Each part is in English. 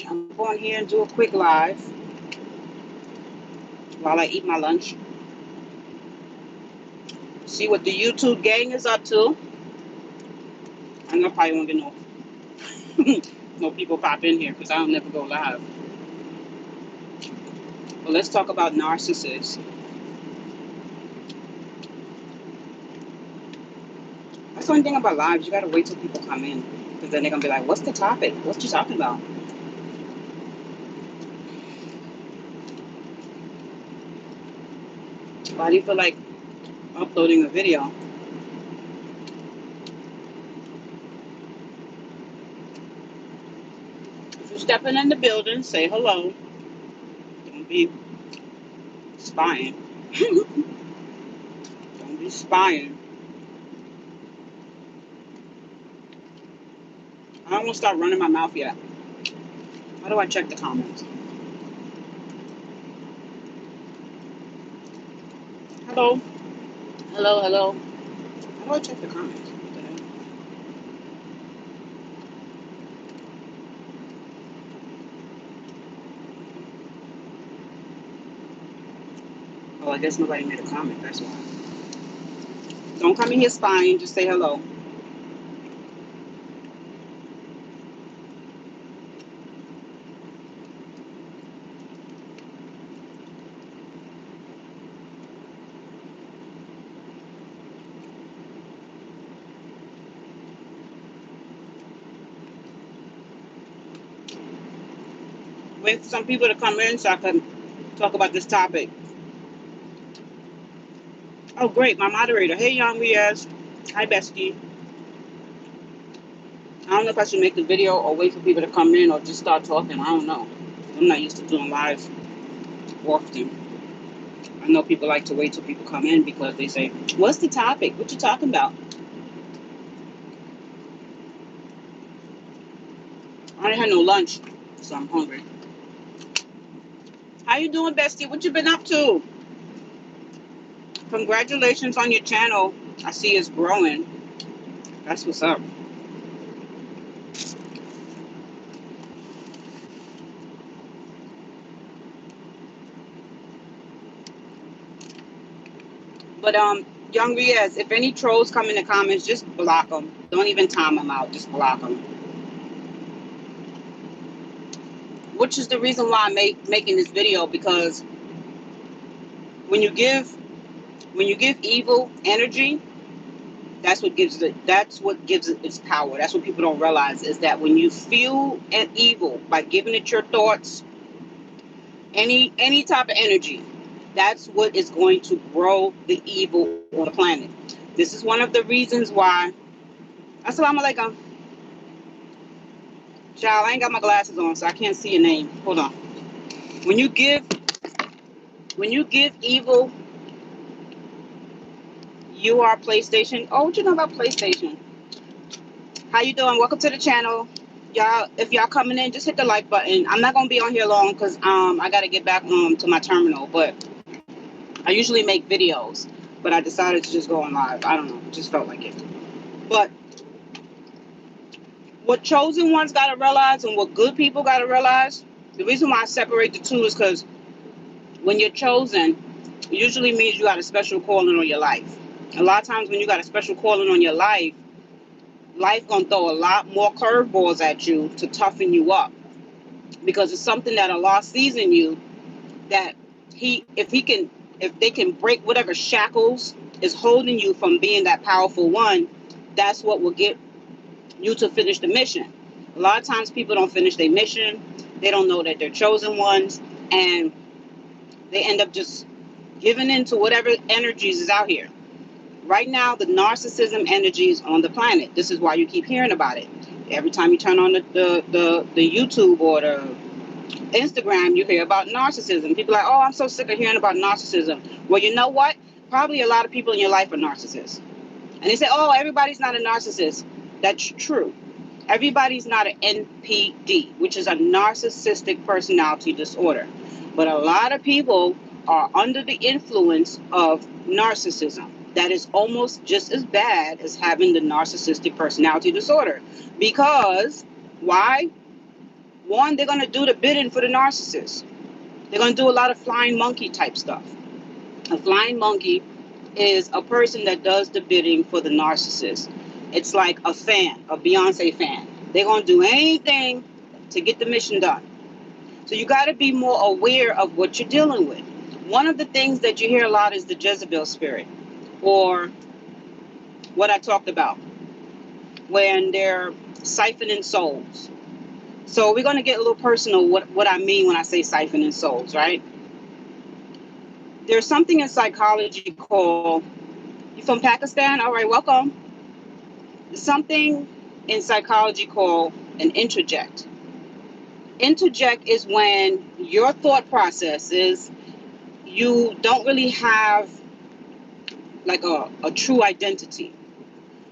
I'm going here and do a quick live while I eat my lunch. See what the YouTube gang is up to. I know probably won't get no people pop in here because I don't never go live. But let's talk about narcissists. That's the only thing about lives. You gotta wait till people come in because then they're gonna be like, "What's the topic? What you talking about?" Why do you feel like uploading a video? If you're stepping in the building, say hello. Don't be spying. Don't be spying. I don't want to start running my mouth yet. How do I check the comments? Hello? Hello, hello. How do I check the comments? What the hell? Oh, I guess nobody made a comment. That's why. Don't come in here spying. Just say hello. Wait for some people to come in so I can talk about this topic. Oh, great. My moderator. Hey, Young Riaz. Hi, Bestie. I don't know if I should make the video or wait for people to come in or just start talking. I don't know. I'm not used to doing live often. I know people like to wait till people come in because they say, "What's the topic? What you talking about?" I ain't had no lunch, so I'm hungry. How you doing, Bestie? What you been up to? Congratulations on your channel. I see it's growing. That's what's up. But Young Riaz, if any trolls come in the comments, just block them. Don't even time them out. Just block them. Which is the reason why I'm making this video, because when you give evil energy, that's what gives it its power. That's what people don't realize, is that when you feel an evil by giving it your thoughts, any type of energy, that's what is going to grow the evil on the planet. This is one of the reasons why. Assalamu alaikum. Child, I ain't got my glasses on, so I can't see your name. Hold on. When you give evil, you are PlayStation. Oh, what you know about PlayStation? How you doing? Welcome to the channel. Y'all, if y'all coming in, just hit the like button. I'm not gonna be on here long because I gotta get back to my terminal, but I usually make videos, but I decided to just go on live. I don't know, it just felt like it. But what chosen ones gotta realize and what good people gotta realize, the reason why I separate the two is because when you're chosen, it usually means you got a special calling on your life. A lot of times when you got a special calling on your life gonna throw a lot more curveballs at you to toughen you up, because it's something that Allah sees in you, that if they can break whatever shackles is holding you from being that powerful one, that's what will get you to finish the mission. A lot of times people don't finish their mission. They don't know that they're chosen ones, and they end up just giving in to whatever energies is out here. Right now, the narcissism energy is on the planet. This is why you keep hearing about it. Every time you turn on the YouTube or the Instagram, you hear about narcissism. People are like, "Oh, I'm so sick of hearing about narcissism." Well, you know what? Probably a lot of people in your life are narcissists. And they say, "Oh, everybody's not a narcissist." That's true. Everybody's not an NPD, which is a narcissistic personality disorder. But a lot of people are under the influence of narcissism. That is almost just as bad as having the narcissistic personality disorder. Because why? One, they're going to do the bidding for the narcissist. They're going to do a lot of flying monkey type stuff. A flying monkey is a person that does the bidding for the narcissist. It's like a fan, a Beyonce fan. They're going to do anything to get the mission done. So you got to be more aware of what you're dealing with. One of the things that you hear a lot is the Jezebel spirit, or what I talked about, when they're siphoning souls. So we're going to get a little personal, what I mean when I say siphoning souls, right? There's something in psychology called, you from Pakistan? All right, welcome. There's something in psychology called an interject. Interject is when your thought process is, you don't really have like a true identity.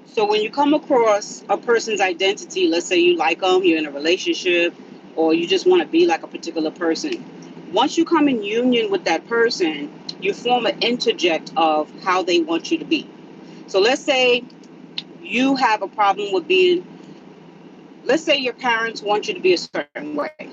So when you come across a person's identity, let's say you like them, you're in a relationship, or you just want to be like a particular person. Once you come in union with that person, you form an interject of how they want you to be. So let's say you have a problem with being, let's say your parents want you to be a certain way.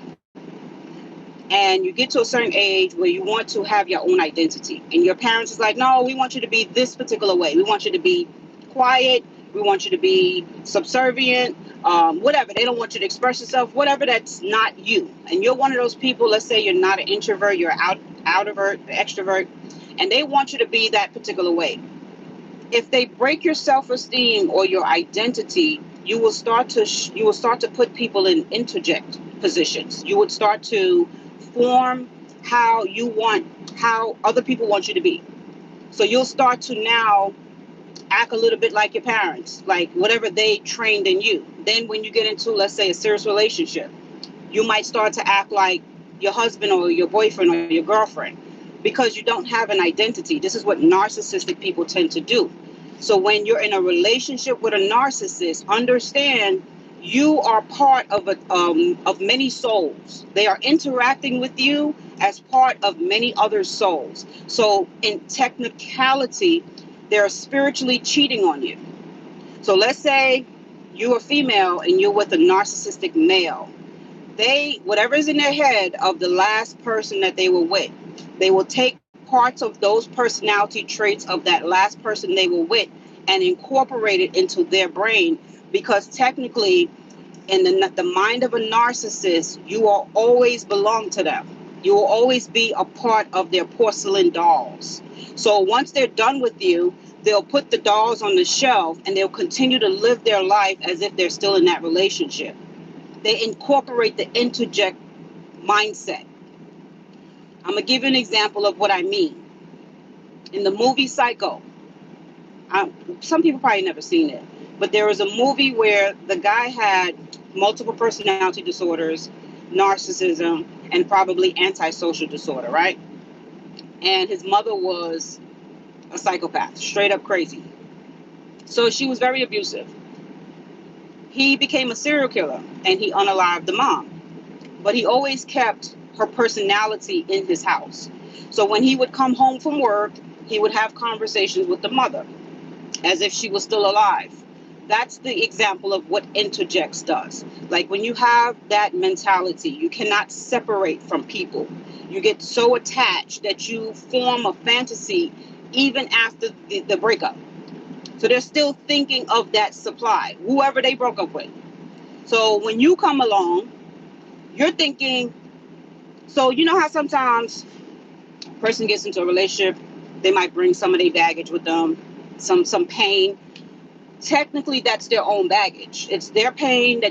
And you get to a certain age where you want to have your own identity. And your parents is like, no, we want you to be this particular way. We want you to be quiet. We want you to be subservient, whatever. They don't want you to express yourself, whatever that's not you. And you're one of those people, let's say you're not an introvert, you're outrovert, extrovert, and they want you to be that particular way. If they break your self-esteem or your identity, you will start to put people in interject positions. You would start to form how other people want you to be. So you'll start to now act a little bit like your parents, like whatever they trained in you. Then when you get into, let's say, a serious relationship, you might start to act like your husband or your boyfriend or your girlfriend, because you don't have an identity. This is what narcissistic people tend to do. So when you're in a relationship with a narcissist, understand you are part of many souls. They are interacting with you as part of many other souls. So in technicality, they're spiritually cheating on you. So let's say you're a female and you're with a narcissistic male. Whatever is in their head of the last person that they were with, they will take parts of those personality traits of that last person they were with and incorporate it into their brain, because technically in the mind of a narcissist, you will always belong to them. You will always be a part of their porcelain dolls. So once they're done with you, they'll put the dolls on the shelf and they'll continue to live their life as if they're still in that relationship. They incorporate the interject mindset. I'm going to give you an example of what I mean. In the movie Psycho, some people probably never seen it, but there was a movie where the guy had multiple personality disorders, narcissism, and probably antisocial disorder, right? And his mother was a psychopath, straight up crazy. So she was very abusive. He became a serial killer and he unalived the mom, but he always kept her personality in his house. So when he would come home from work, he would have conversations with the mother as if she was still alive. That's the example of what interjects does. Like when you have that mentality, you cannot separate from people. You get so attached that you form a fantasy even after the breakup. So they're still thinking of that supply, whoever they broke up with. So when you come along, you're thinking, so you know how sometimes a person gets into a relationship, they might bring some of their baggage with them, some pain. Technically, that's their own baggage. It's their pain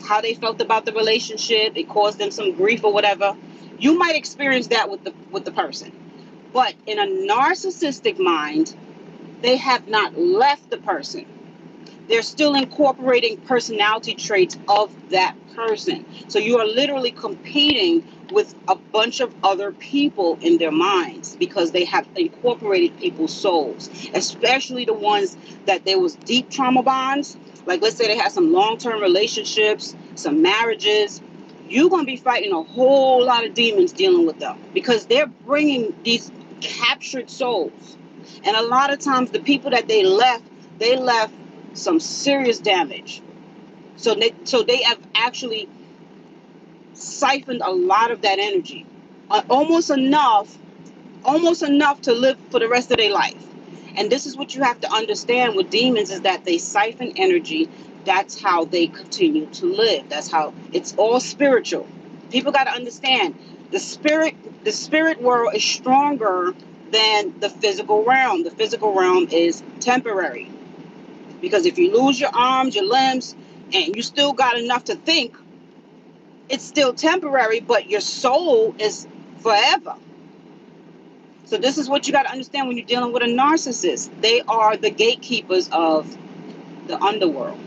how they felt about the relationship. It caused them some grief or whatever. You might experience that with the person. But in a narcissistic mind, they have not left the person. They're still incorporating personality traits of that person. So you are literally competing with a bunch of other people in their minds because they have incorporated people's souls, especially the ones that there was deep trauma bonds. Like let's say they had some long-term relationships, some marriages. You're going to be fighting a whole lot of demons dealing with them because they're bringing these captured souls. And a lot of times the people that they left some serious damage. So they have actually siphoned a lot of that energy, almost enough to live for the rest of their life. And this is what you have to understand with demons, is that they siphon energy. That's how they continue to live. That's how it's all spiritual. People got to understand the spirit world is stronger than the physical realm. The physical realm is temporary. Because if you lose your arms, your limbs, and you still got enough to think, it's still temporary, but your soul is forever. So this is what you got to understand when you're dealing with a narcissist. They are the gatekeepers of the underworld.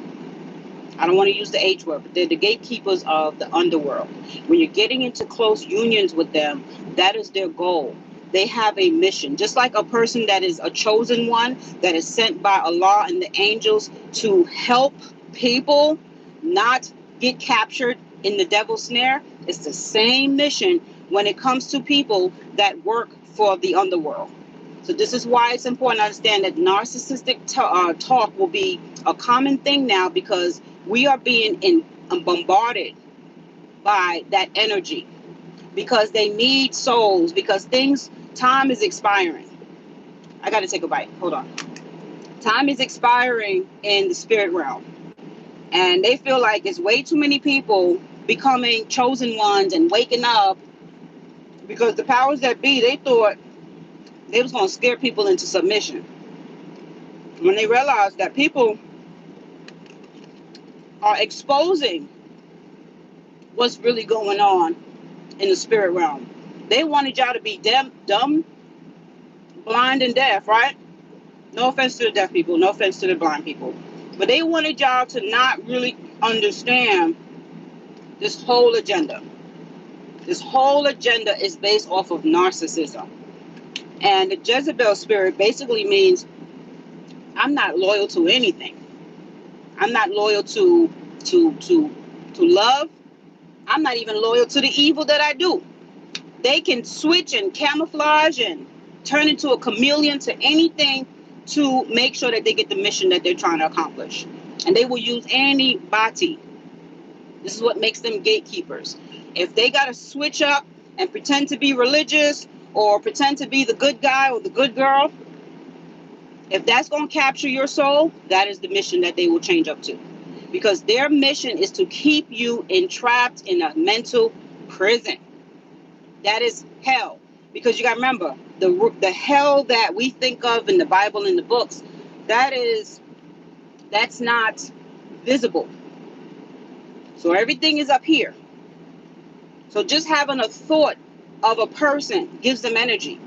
I don't want to use the H word, but they're the gatekeepers of the underworld. When you're getting into close unions with them, that is their goal. They have a mission. Just like a person that is a chosen one, that is sent by Allah and the angels to help people not get captured in the devil's snare. It's the same mission when it comes to people that work for the underworld. So this is why it's important to understand that narcissistic talk will be a common thing now, because we are being bombarded by that energy, because they need souls, because time is expiring. I got to take a bite. Hold on. Time is expiring in the spirit realm. And they feel like it's way too many people becoming chosen ones and waking up, because the powers that be, they thought they was going to scare people into submission. When they realized that people are exposing what's really going on in the spirit realm. They wanted y'all to be dumb, blind, and deaf, right? No offense to the deaf people, no offense to the blind people. But they wanted y'all to not really understand this whole agenda. This whole agenda is based off of narcissism. And the Jezebel spirit basically means I'm not loyal to anything. I'm not loyal to love. I'm not even loyal to the evil that I do. They can switch and camouflage and turn into a chameleon to anything to make sure that they get the mission that they're trying to accomplish. And they will use anybody. This is what makes them gatekeepers. If they got to switch up and pretend to be religious or pretend to be the good guy or the good girl, if that's going to capture your soul, that is the mission that they will change up to. Because their mission is to keep you entrapped in a mental prison. That is hell. Because you got to remember, the hell that we think of in the Bible and the books, that's not visible. So everything is up here. So just having a thought of a person gives them energy.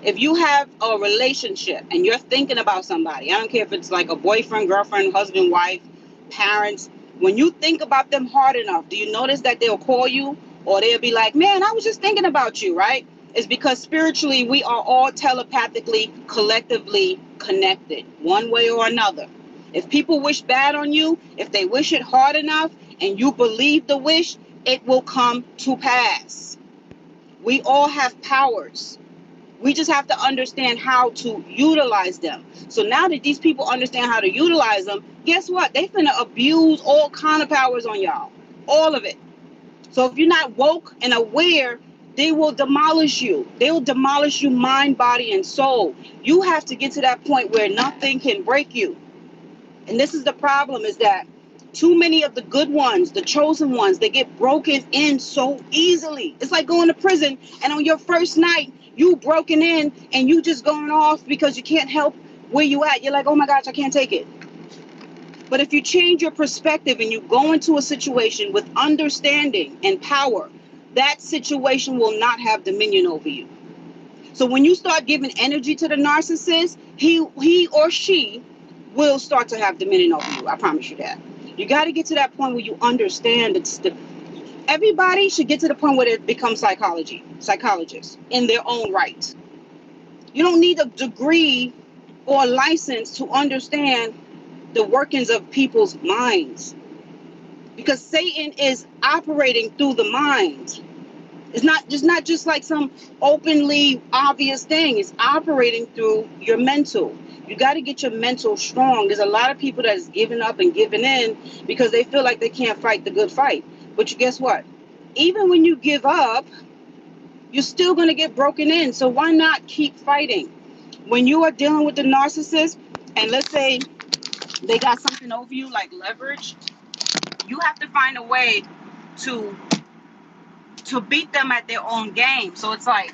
If you have a relationship and you're thinking about somebody, I don't care if it's like a boyfriend, girlfriend, husband, wife, parents, when you think about them hard enough, do you notice that they'll call you, or they'll be like, man, I was just thinking about you, right? It's because spiritually we are all telepathically, collectively connected one way or another. If people wish bad on you, if they wish it hard enough and you believe the wish, it will come to pass. We all have powers. We just have to understand how to utilize them. So now that these people understand how to utilize them, guess what? They finna abuse all kind of powers on y'all. All of it. So if you're not woke and aware, they will demolish you. They will demolish you mind, body, and soul. You have to get to that point where nothing can break you. And this is the problem, is that too many of the good ones, the chosen ones, they get broken in so easily. It's like going to prison and on your first night, you broken in and you just going off because you can't help where you at. You're like, oh my gosh, I can't take it. But if you change your perspective and you go into a situation with understanding and power, that situation will not have dominion over you. So when you start giving energy to the narcissist, he or she will start to have dominion over you. I promise you that. You got to get to that point where you understand everybody should get to the point where they become psychologists in their own right. You don't need a degree or a license to understand the workings of people's minds, because Satan is operating through the mind. It's not just like some openly obvious thing. It's operating through your mental. You got to get your mental strong. There's a lot of people that's giving up and giving in because they feel like they can't fight the good fight. But guess what? even when you give up, you're still going to get broken in. So why not keep fighting? When you are dealing with the narcissist, and let's say they got something over you like leverage, you have to find a way to beat them at their own game. So it's like,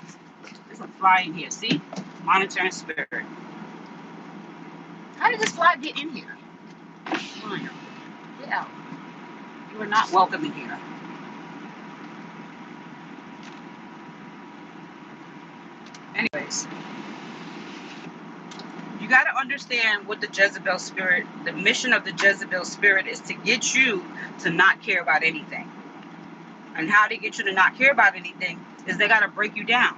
there's a fly in here, see? Monitoring spirit. How did this fly get in here? Fire. Get out. You are not welcome in here. Anyways, you got to understand what the Jezebel spirit, the mission of the Jezebel spirit is to get you to not care about anything. And how they get you to not care about anything is they got to break you down.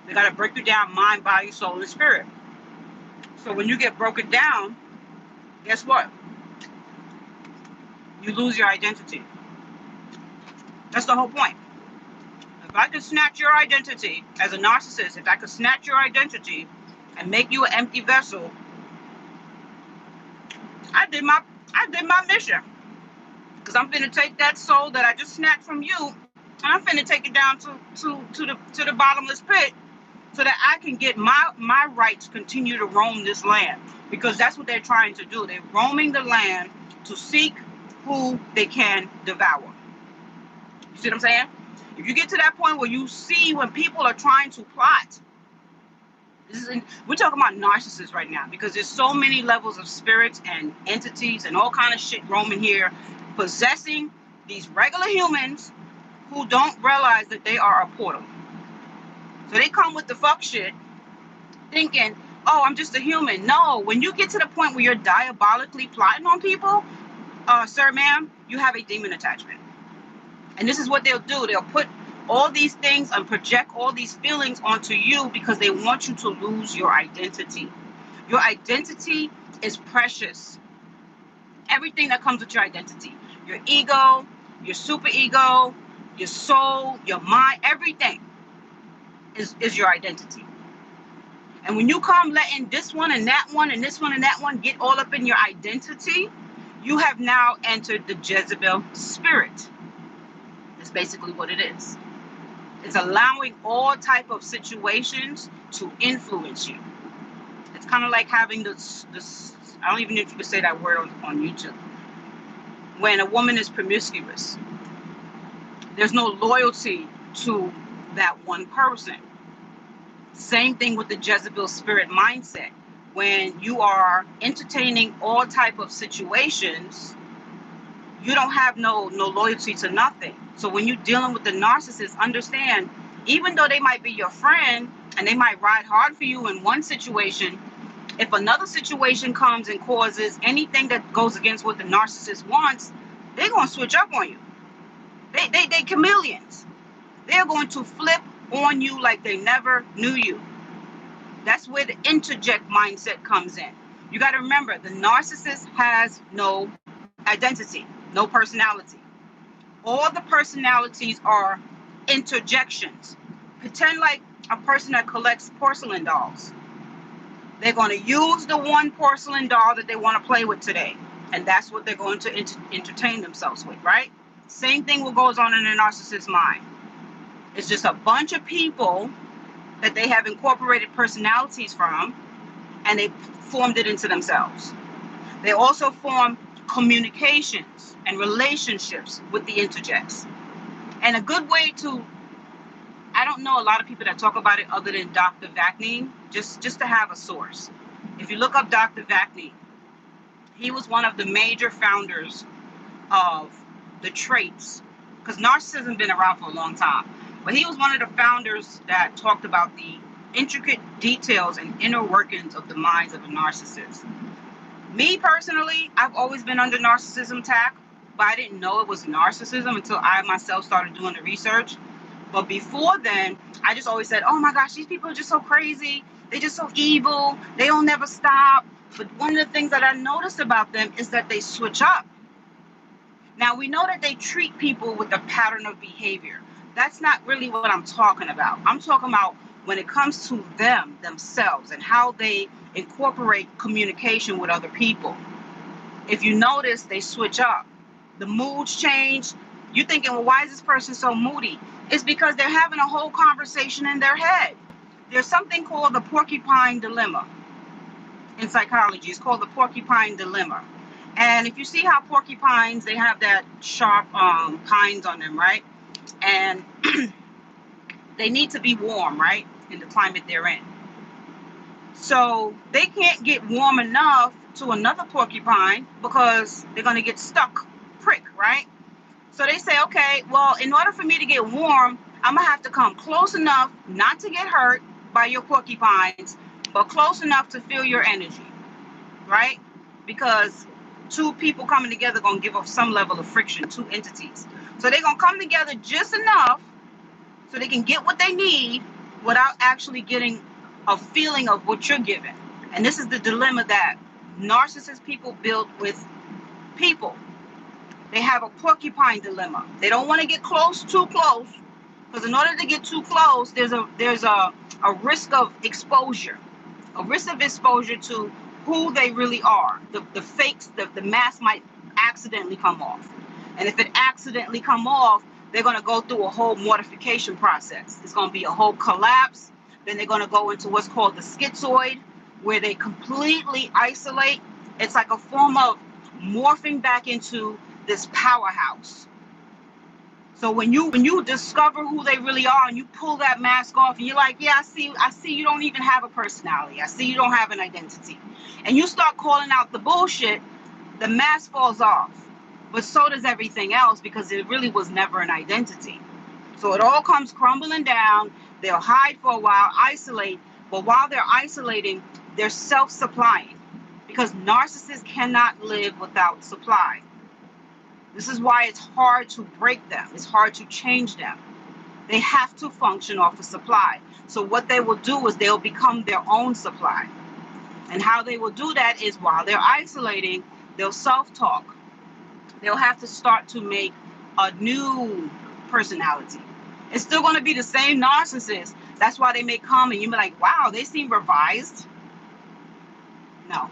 They got to break you down mind, body, soul, and spirit. So when you get broken down, guess what? You lose your identity. That's the whole point. If I could snatch your identity as a narcissist, if I could snatch your identity and make you an empty vessel, I did my mission. Because I'm finna take that soul that I just snatched from you, and I'm finna take it down to the bottomless pit, so that I can get my right to continue to roam this land. Because that's what they're trying to do. They're roaming the land to seek who they can devour. You see what I'm saying? If you get to that point where you see when people are trying to plot, we're talking about narcissists right now, because there's so many levels of spirits and entities and all kind of shit roaming here, possessing these regular humans who don't realize that they are a portal. So they come with the fuck shit, thinking, oh, I'm just a human. No, when you get to the point where you're diabolically plotting on people, sir, ma'am, you have a demon attachment. And this is what they'll do. They'll put all these things and project all these feelings onto you because they want you to lose your identity. Your identity is precious. Everything that comes with your identity, your ego, your super ego, your soul, your mind, everything is your identity. And when you come letting this one and that one and this one and that one get all up in your identity, you have now entered the Jezebel spirit. That's basically what it is. It's allowing all type of situations to influence you. It's kind of like having this I don't even know if you could say that word on YouTube. When a woman is promiscuous, there's no loyalty to that one person. Same thing with the Jezebel spirit mindset. When you are entertaining all type of situations, you don't have no loyalty to nothing. So when you're dealing with the narcissist, understand, even though they might be your friend and they might ride hard for you in one situation, if another situation comes and causes anything that goes against what the narcissist wants, they're going to switch up on you. They chameleons. They're going to flip on you like they never knew you. That's where the interject mindset comes in. You got to remember, the narcissist has no identity, no personality. All the personalities are interjections. Pretend like a person that collects porcelain dolls. They're going to use the one porcelain doll that they want to play with today. And that's what they're going to entertain themselves with, right? Same thing what goes on in a narcissist's mind. It's just a bunch of people that they have incorporated personalities from, and they formed it into themselves. They also form communications and relationships with the interjects. And a good way to, I don't know a lot of people that talk about it other than Dr. Vaknin, just to have a source. If you look up Dr. Vaknin, he was one of the major founders of the traits, because narcissism has been around for a long time, but he was one of the founders that talked about the intricate details and inner workings of the minds of a narcissist. Me personally, I've always been under narcissism attack, but I didn't know it was narcissism until I myself started doing the research. But before then, I just always said, oh my gosh, these people are just so crazy. They're just so evil. They don't never stop. But one of the things that I noticed about them is that they switch up. Now, we know that they treat people with a pattern of behavior. That's not really what I'm talking about. I'm talking about when it comes to themselves, and how they incorporate communication with other people. If you notice, they switch up. The moods change. You're thinking, well, why is this person so moody? It's because they're having a whole conversation in their head. There's something called the porcupine dilemma in psychology. It's called the porcupine dilemma. And if you see how porcupines, they have that sharp tines on them, right? And they need to be warm, right? In the climate they're in. So they can't get warm enough to another porcupine because they're going to get stuck, prick, right? So they say, okay, well, in order for me to get warm, I'm going to have to come close enough not to get hurt by your porcupines, but close enough to feel your energy, right? Because two people coming together going to give off some level of friction, two entities. So they're going to come together just enough so they can get what they need without actually getting a feeling of what you're giving. And this is the dilemma that narcissist people build with people. They have a porcupine dilemma. They don't want to get too close, because in order to get too close, there's a risk of exposure, to who they really are. The fakes, the mask might accidentally come off. And if it accidentally come off, they're going to go through a whole mortification process. It's going to be a whole collapse. Then they're going to go into what's called the schizoid, where they completely isolate. It's like a form of morphing back into this powerhouse. So when you discover who they really are and you pull that mask off and you're like, yeah, I see you don't even have a personality. I see you don't have an identity. And you start calling out the bullshit, the mask falls off. But so does everything else, because it really was never an identity. So it all comes crumbling down. They'll hide for a while, isolate. But while they're isolating, they're self-supplying, because narcissists cannot live without supply. This is why it's hard to break them. It's hard to change them. They have to function off of supply. So what they will do is they'll become their own supply. And how they will do that is, while they're isolating, they'll self-talk. They'll have to start to make a new personality. It's still going to be the same narcissist. That's why they may come and you be like, wow, they seem revised. No.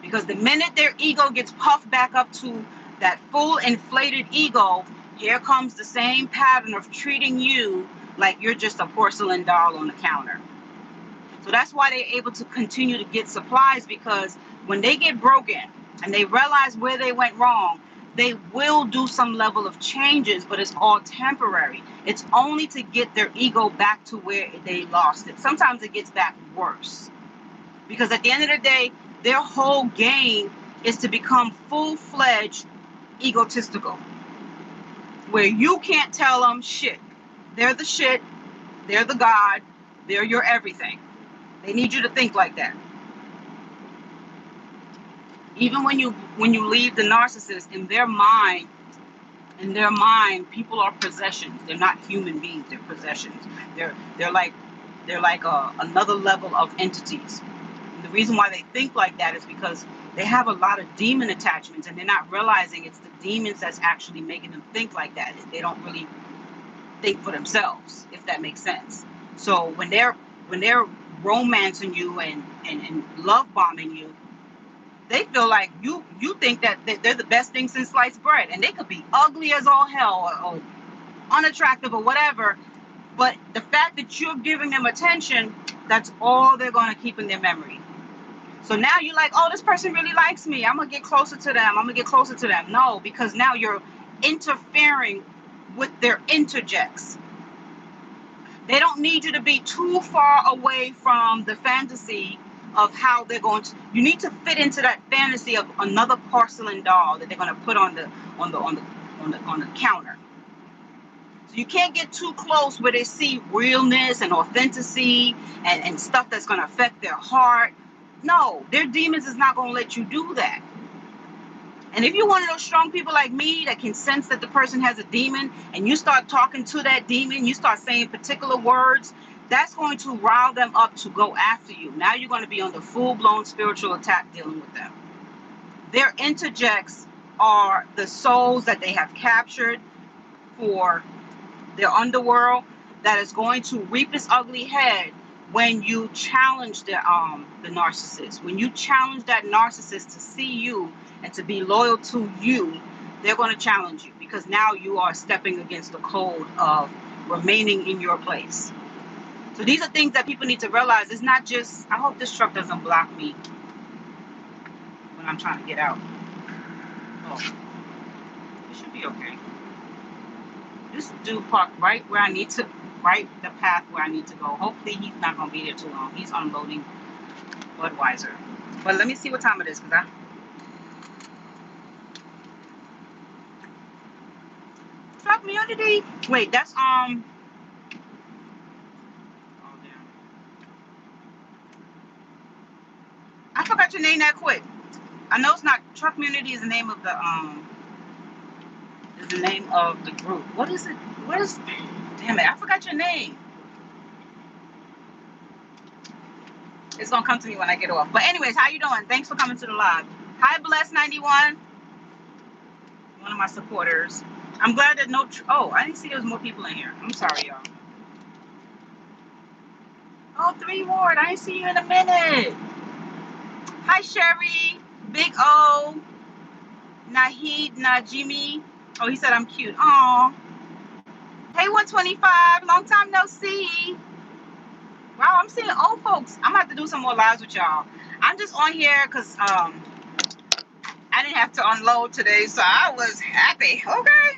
Because the minute their ego gets puffed back up to that full inflated ego, here comes the same pattern of treating you like you're just a porcelain doll on the counter. So that's why they're able to continue to get supplies, because when they get broken and they realize where they went wrong, they will do some level of changes, but it's all temporary. It's only to get their ego back to where they lost it. Sometimes it gets back worse, because at the end of the day, their whole game is to become full-fledged egotistical, where you can't tell them shit. They're the shit, they're the God, they're your everything. They need you to think like that. Even when you leave the narcissist, in their mind, people are possessions. They're not human beings, they're possessions. They're like another level of entities. And the reason why they think like that is because they have a lot of demon attachments, and they're not realizing it's the demons that's actually making them think like that. They don't really think for themselves, if that makes sense. So when they're romancing you and love bombing you, they feel like you think that they're the best thing since sliced bread, and they could be ugly as all hell or unattractive or whatever, but the fact that you're giving them attention, that's all they're going to keep in their memory. So now you're like, oh, this person really likes me, I'm going to get closer to them. No, because now you're interfering with their interjects. They don't need you to be too far away from the fantasy of how they're going to. You need to fit into that fantasy of another porcelain doll that they're going to put on the counter. So you can't get too close where they see realness and authenticity and stuff that's going to affect their heart. No, their demons is not going to let you do that. And if you're one of those strong people like me that can sense that the person has a demon, and you start talking to that demon, you start saying particular words, that's going to rile them up to go after you. Now you're going to be on the full-blown spiritual attack dealing with them. Their interjects are the souls that they have captured for their underworld, that is going to reap its ugly head when you challenge the narcissist. When you challenge that narcissist to see you and to be loyal to you, they're going to challenge you. because now you are stepping against the code of remaining in your place. So these are things that people need to realize. It's not just, I hope this truck doesn't block me when I'm trying to get out. Oh, it should be okay. This dude parked right where I need to, right the path where I need to go. Hopefully he's not going to be there too long. He's unloading Budweiser. But let me see what time it is, because Truck Community. Wait, that's oh damn. I forgot your name that quick. I know it's not Truck Community is the name of the group. What is it? What is damn it, I forgot your name. It's gonna come to me when I get off. But anyways, how you doing? Thanks for coming to the live. Hi, Bless91. One of my supporters. I'm glad that oh, I didn't see there was more people in here. I'm sorry, y'all. Oh, 3 Ward. I didn't see you in a minute. Hi, Sherry. Big O. Nahid Najimi. Oh, he said I'm cute. Aw. Hey, 125. Long time no see. Wow, I'm seeing old folks. I'm going to have to do some more lives with y'all. I'm just on here because I didn't have to unload today, so I was happy. Okay?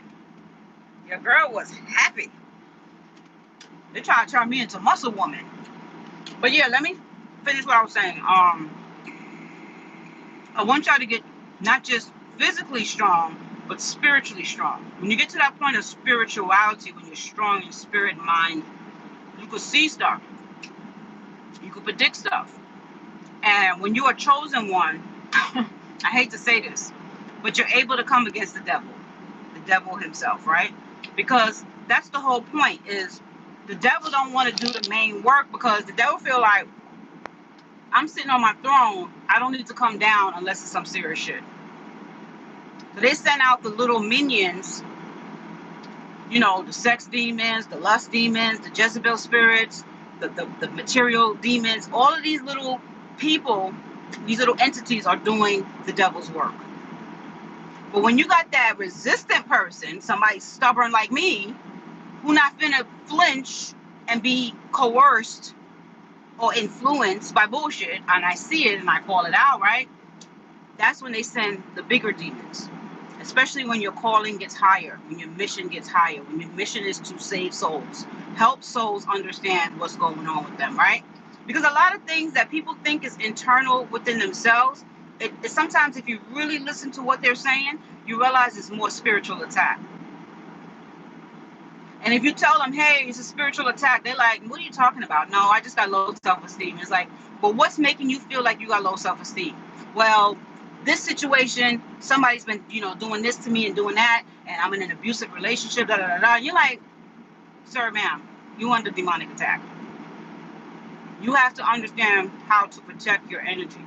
Your girl was happy. They try to turn me into muscle woman. But yeah, let me finish what I was saying. I want y'all to get not just physically strong, but spiritually strong. When you get to that point of spirituality, when you're strong in spirit and mind, you can see stuff. You can predict stuff. And when you are chosen one, I hate to say this, but you're able to come against the devil himself, right? Because that's the whole point, is the devil don't want to do the main work, because the devil feel like, I'm sitting on my throne, I don't need to come down unless it's some serious shit. So they send out the little minions, you know, the sex demons, the lust demons, the Jezebel spirits, the material demons. All of these little people, these little entities are doing the devil's work. But when you got that resistant person, somebody stubborn like me, who not finna flinch and be coerced or influenced by bullshit, and I see it and I call it out, right? That's when they send the bigger demons. Especially when your calling gets higher, when your mission gets higher, when your mission is to save souls, help souls understand what's going on with them, right? Because a lot of things that people think is internal within themselves, it sometimes if you really listen to what they're saying, you realize it's more spiritual attack. And if you tell them, hey, it's a spiritual attack, they're like, what are you talking about? No, I just got low self-esteem. It's like, but what's making you feel like you got low self-esteem? Well, this situation, somebody's been, you know, doing this to me and doing that, and I'm in an abusive relationship, da da da da. You're like, sir, ma'am, you under demonic attack. You have to understand how to protect your energy.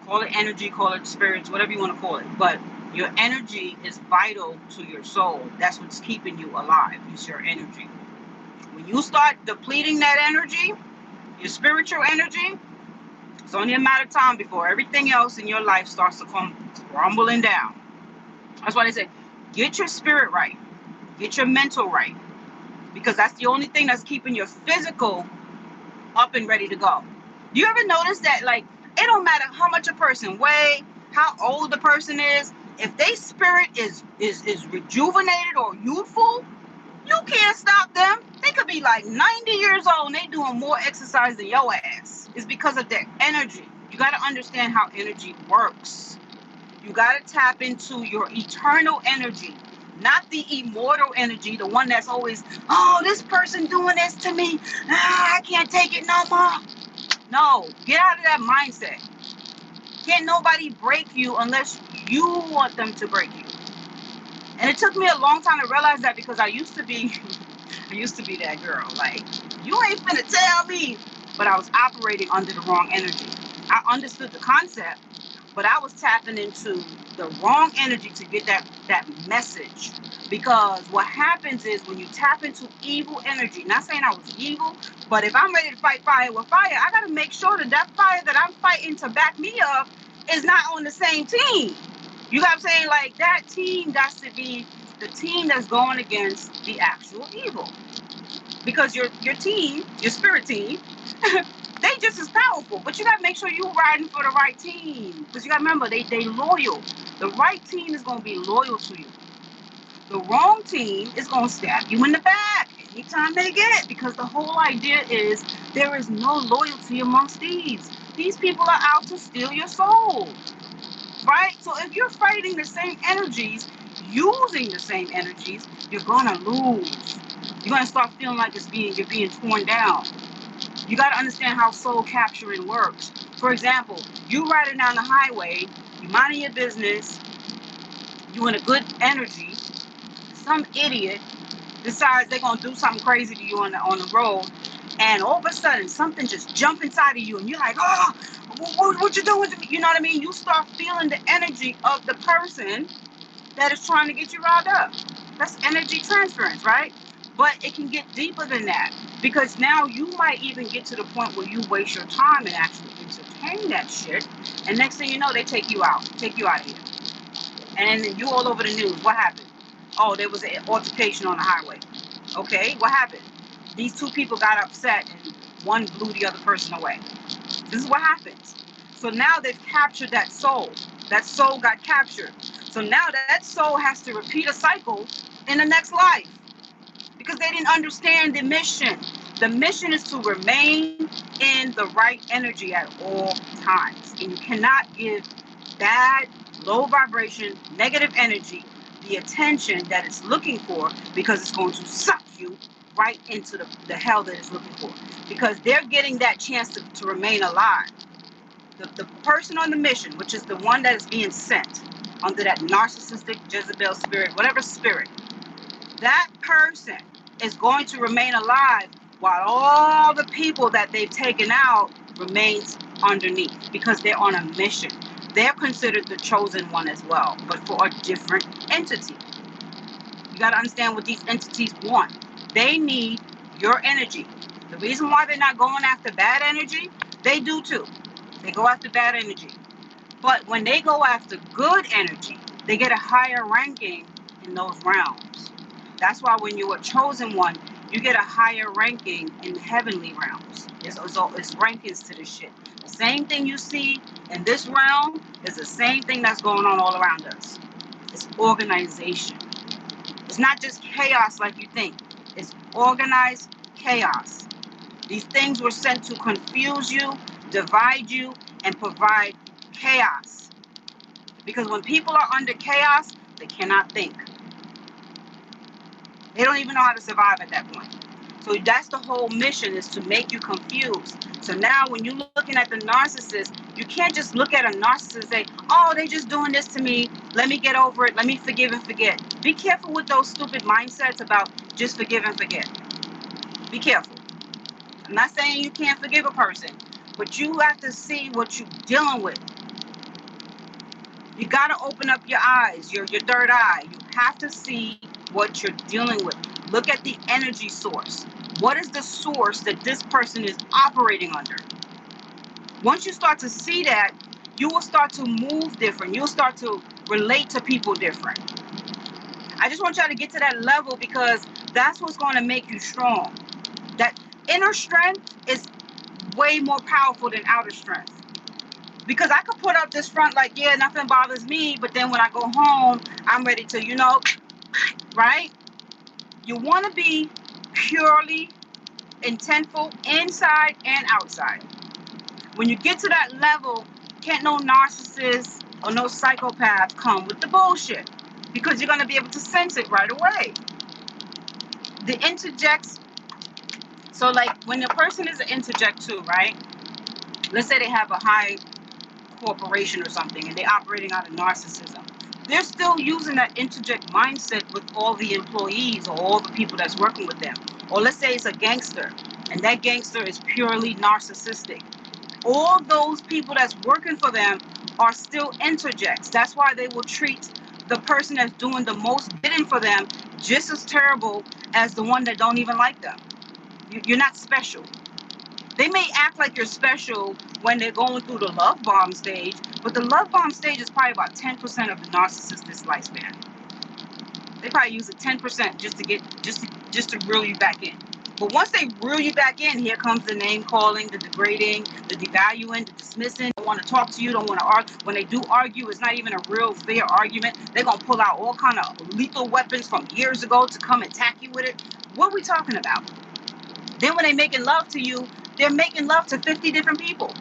Call it energy, call it spirits, whatever you want to call it. But your energy is vital to your soul. That's what's keeping you alive. It's your energy. When you start depleting that energy, your spiritual energy, it's only a matter of time before everything else in your life starts to come crumbling down. That's why they say, get your spirit right. Get your mental right. Because that's the only thing that's keeping your physical up and ready to go. You ever notice that, like, it don't matter how much a person weighs, how old the person is, if their spirit is rejuvenated or youthful, you can't stop them. They could be like 90 years old and they doing more exercise than your ass. It's because of their energy. You got to understand how energy works. You got to tap into your eternal energy, not the immortal energy, the one that's always, oh, this person doing this to me. I can't take it no more. No, get out of that mindset. Can't nobody break you unless you want them to break you. And it took me a long time to realize that, because I used to be that girl. Like, you ain't finna tell me. But I was operating under the wrong energy. I understood the concept, but I was tapping into the wrong energy to get that message. Because what happens is when you tap into evil energy, not saying I was evil, but if I'm ready to fight fire with fire, I got to make sure that fire that I'm fighting to back me up is not on the same team. You got what I'm saying? Like, that team got to be the team that's going against the actual evil. Because your team, your spirit team, they just as powerful. But you got to make sure you're riding for the right team. Because you got to remember, they loyal. The right team is going to be loyal to you. The wrong team is going to stab you in the back anytime they get it. Because the whole idea is there is no loyalty amongst thieves. These people are out to steal your soul. Right? So if you're fighting the same energies, using the same energies, you're going to lose. You're going to start feeling like you're being torn down. You got to understand how soul capturing works. For example, you riding down the highway, you minding your business, you in a good energy, some idiot decides they're going to do something crazy to you on the road, and all of a sudden something just jump inside of you and you're like, oh, what you doing to me? You know what I mean? You start feeling the energy of the person that is trying to get you riled up. That's energy transference, right? But it can get deeper than that, because now you might even get to the point where you waste your time and actually entertain that shit, and next thing you know, they take you out of here. And then you all over the news. What happened? Oh, there was an altercation on the highway. Okay, what happened? These two people got upset and one blew the other person away. This is what happens. So now they've captured that soul. That soul got captured. So now that soul has to repeat a cycle in the next life, because they didn't understand the mission. The mission is to remain in the right energy at all times. And you cannot give bad, low vibration, negative energy the attention that it's looking for, because it's going to suck you right into the hell that it's looking for. Because they're getting that chance to remain alive. The person on the mission, which is the one that is being sent under that narcissistic Jezebel spirit, whatever spirit, that person is going to remain alive while all the people that they've taken out remains underneath, because they're on a mission. They're considered the chosen one as well, but for a different entity. You got to understand what these entities want. They need your energy. The reason why they're not going after bad energy, they do too. They go after bad energy. But when they go after good energy, they get a higher ranking in those realms. That's why when you're a chosen one, you get a higher ranking in heavenly realms. It's rankings to this shit. The same thing you see in this realm is the same thing that's going on all around us. It's organization. It's not just chaos like you think. It's organized chaos. These things were sent to confuse you, divide you, and provide chaos. Because when people are under chaos, they cannot think. They don't even know how to survive at that point. So that's the whole mission, is to make you confused. So now when you're looking at the narcissist, you can't just look at a narcissist and say, oh, they just doing this to me. Let me get over it. Let me forgive and forget. Be careful with those stupid mindsets about just forgive and forget. Be careful. I'm not saying you can't forgive a person, but you have to see what you're dealing with. You got to open up your eyes, your third eye. You have to see what you're dealing with. Look at the energy source. What is the source that this person is operating under? Once you start to see that, you will start to move different. You'll start to relate to people different. I just want y'all to get to that level, because that's what's going to make you strong. That inner strength is way more powerful than outer strength. Because I could put up this front like, yeah, nothing bothers me, but then when I go home, I'm ready to, right? You want to be purely intentful inside and outside. When you get to that level, can't no narcissist or no psychopath come with the bullshit, because you're going to be able to sense it right away. The interjects, so like when a person is an interject too, right? Let's say they have a high corporation or something and they're operating out of narcissism. They're still using that interject mindset with all the employees or all the people that's working with them. Or let's say it's a gangster, and that gangster is purely narcissistic. All those people that's working for them are still interjects. That's why they will treat the person that's doing the most bidding for them just as terrible as the one that don't even like them. You're not special. They may act like you're special when they're going through the love bomb stage, but the love bomb stage is probably about 10% of the narcissist's lifespan. They probably use it 10% just to reel you back in. But once they reel you back in, here comes the name calling, the degrading, the devaluing, the dismissing. Don't want to talk to you, don't want to argue. When they do argue, it's not even a real fair argument. They're gonna pull out all kind of lethal weapons from years ago to come attack you with it. What are we talking about? Then when they're making love to you, they're making love to 50 different people.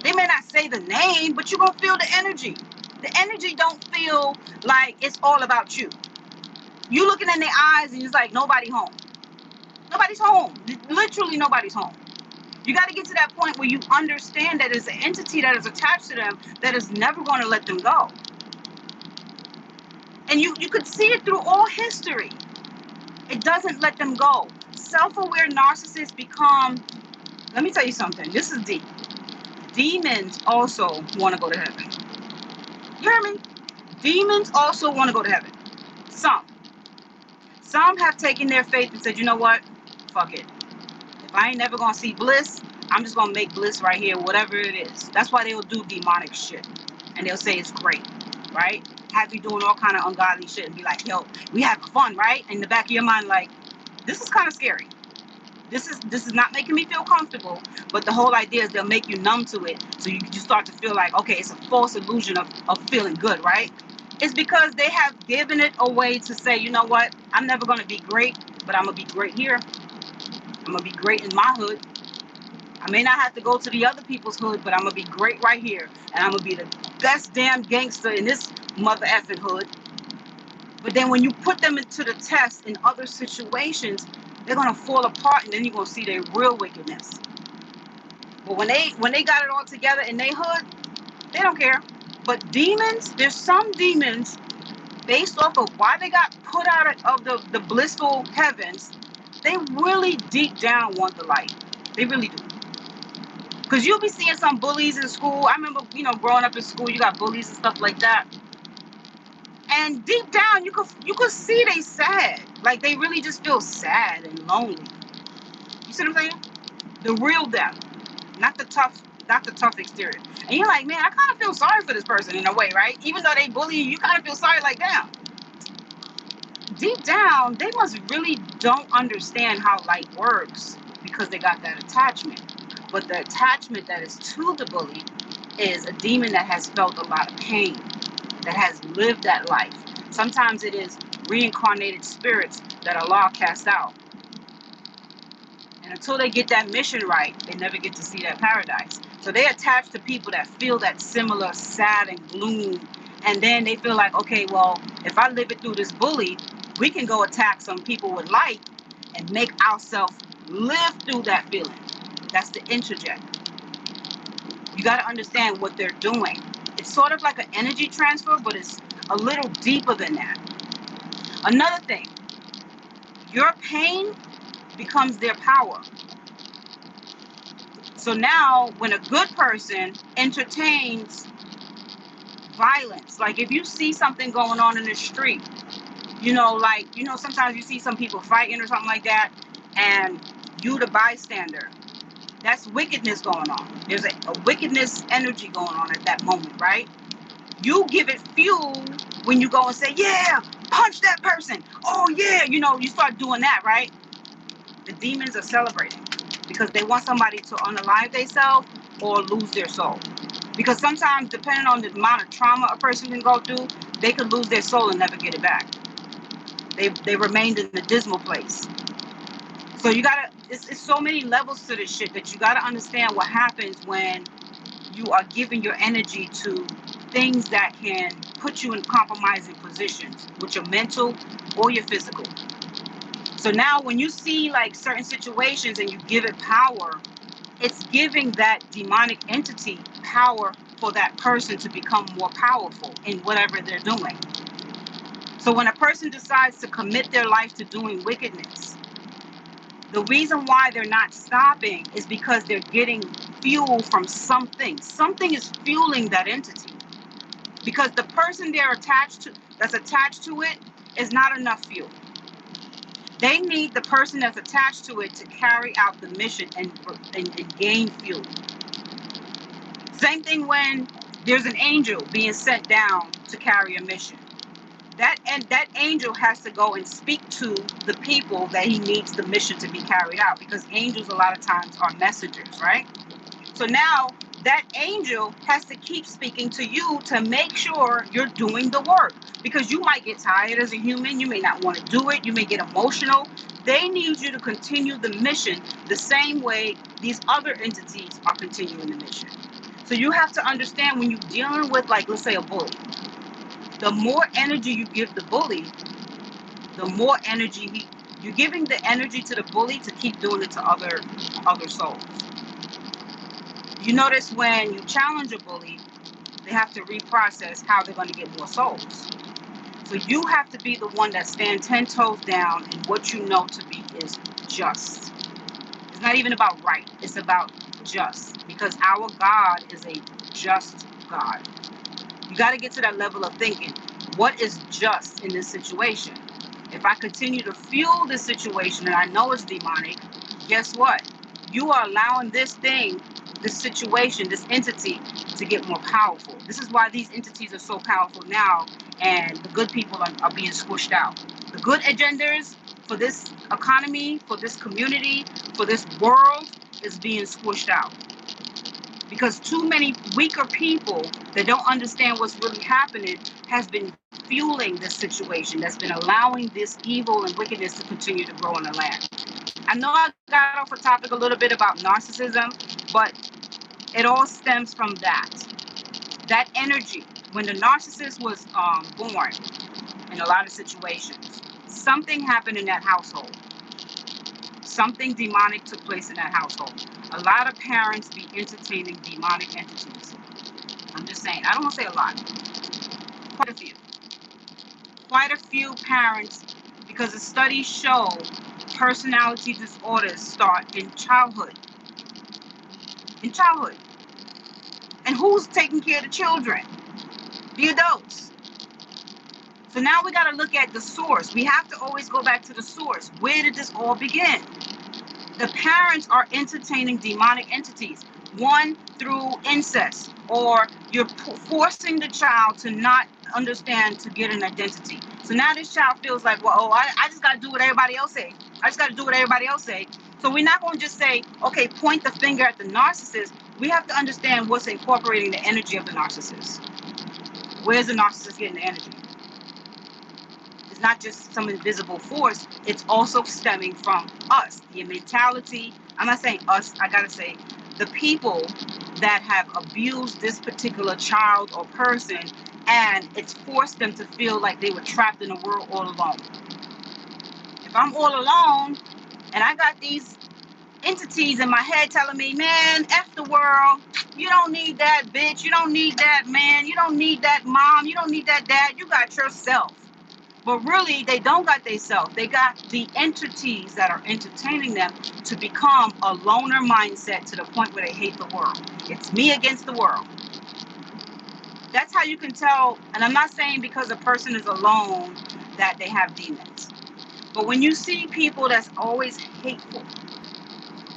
They may not say the name, but you're gonna feel the energy. The energy don't feel like it's all about you. You looking in their eyes and it's like nobody home. Nobody's home. Literally nobody's home. You got to get to that point where you understand that there's an entity that is attached to them that is never going to let them go. And you could see it through all history. It doesn't let them go. Self-aware narcissists become, let me tell you something. This is deep. Demons also want to go to heaven. You hear me? Demons also want to go to heaven. Some have taken their faith and said, you know what? Fuck it. If I ain't never gonna see bliss, I'm just gonna make bliss right here, whatever it is. That's why they'll do demonic shit. And they'll say it's great, right? Have you doing all kind of ungodly shit and be like, yo, we having fun, right? In the back of your mind, like, this is kind of scary. This is not making me feel comfortable, but the whole idea is they'll make you numb to it. So you start to feel like, okay, it's a false illusion of feeling good, right? It's because they have given it away to say, you know what? I'm never gonna be great, but I'm gonna be great here. I'm gonna be great in my hood. I may not have to go to the other people's hood, but I'm gonna be great right here. And I'm gonna be the best damn gangster in this mother effing hood. But then when you put them into the test in other situations, they're gonna fall apart and then you're gonna see their real wickedness. But when they got it all together in their hood, they don't care. But demons, there's some demons based off of why they got put out of the blissful heavens, they really deep down want the light. They really do. Because you'll be seeing some bullies in school. I remember, growing up in school, you got bullies and stuff like that. And deep down, you could see they sad. Like, they really just feel sad and lonely. You see what I'm saying? The real them. Not the tough exterior. And you're like, man, I kind of feel sorry for this person in a way, right? Even though they bully you, you kind of feel sorry, like, damn. Deep down, they must really don't understand how light works because they got that attachment. But the attachment that is to the bully is a demon that has felt a lot of pain, that has lived that life. Sometimes it is reincarnated spirits that Allah cast out. And until they get that mission right, they never get to see that paradise. So they attach to people that feel that similar sad and gloom. And then they feel like, okay, well, if I live it through this bully, we can go attack some people with light and make ourselves live through that feeling. That's the interject. You got to understand what they're doing. It's sort of like an energy transfer, but it's a little deeper than that. Another thing, your pain becomes their power. So now when a good person entertains violence, like if you see something going on in the street, sometimes you see some people fighting or something like that, and you the bystander, that's wickedness going on. There's a wickedness energy going on at that moment, right? You give it fuel when you go and say, yeah, punch that person. Oh yeah, you start doing that, right? The demons are celebrating because they want somebody to unalive themselves or lose their soul. Because sometimes, depending on the amount of trauma a person can go through, they could lose their soul and never get it back. They remained in the dismal place. So it's so many levels to this shit that you gotta understand what happens when you are giving your energy to things that can put you in compromising positions with your mental or your physical. So now when you see like certain situations and you give it power, it's giving that demonic entity power for that person to become more powerful in whatever they're doing. So when a person decides to commit their life to doing wickedness, the reason why they're not stopping is because they're getting fuel from something. Something is fueling that entity. Because the person that's attached to it is not enough fuel. They need the person that's attached to it to carry out the mission and gain fuel. Same thing when there's an angel being sent down to carry a mission. That angel has to go and speak to the people that he needs the mission to be carried out, because angels a lot of times are messengers, right? So now that angel has to keep speaking to you to make sure you're doing the work, because you might get tired as a human. You may not want to do it. You may get emotional. They need you to continue the mission the same way these other entities are continuing the mission. So you have to understand, when you're dealing with, like, let's say a bully, the more energy you give the bully, the more energy you're giving the energy to the bully to keep doing it to other souls. You notice when you challenge a bully, they have to reprocess how they're going to get more souls. So you have to be the one that stands 10 toes down in what you know to be is just. It's not even about right. It's about just, because our God is a just God. You got to get to that level of thinking. What is just in this situation? If I continue to fuel this situation and I know it's demonic, guess what? You are allowing this thing, this situation, this entity to get more powerful. This is why these entities are so powerful now, and the good people are being squished out. The good agendas for this economy, for this community, for this world is being squished out. Because too many weaker people that don't understand what's really happening has been fueling this situation, that's been allowing this evil and wickedness to continue to grow in the land. I know I got off a topic a little bit about narcissism, but it all stems from that. That energy. When the narcissist was born, in a lot of situations, something happened in that household. Something demonic took place in that household. A lot of parents be entertaining demonic entities. I'm just saying. I don't want to say a lot. Quite a few. Quite a few parents, because the studies show personality disorders start in childhood. In childhood. And who's taking care of the children? The adults. So now we got to look at the source. We have to always go back to the source. Where did this all begin? The parents are entertaining demonic entities. One, through incest, or you're forcing the child to not understand, to get an identity. So now this child feels like, well, oh, I just got to do what everybody else say. I just got to do what everybody else say. So we're not going to just say, okay, point the finger at the narcissist. We have to understand what's incorporating the energy of the narcissist. Where's the narcissist getting the energy? It's not just some invisible force. It's also stemming from us, the mentality. I'm not saying us, I gotta say the people that have abused this particular child or person, and it's forced them to feel like they were trapped in a world all alone. If I'm all alone and I got these entities in my head telling me, man, F the world, you don't need that bitch, you don't need that man, you don't need that mom, you don't need that dad, you got yourself. But really, they don't got themselves. They got the entities that are entertaining them to become a loner mindset to the point where they hate the world. It's me against the world. That's how you can tell. And I'm not saying because a person is alone that they have demons. But when you see people that's always hateful,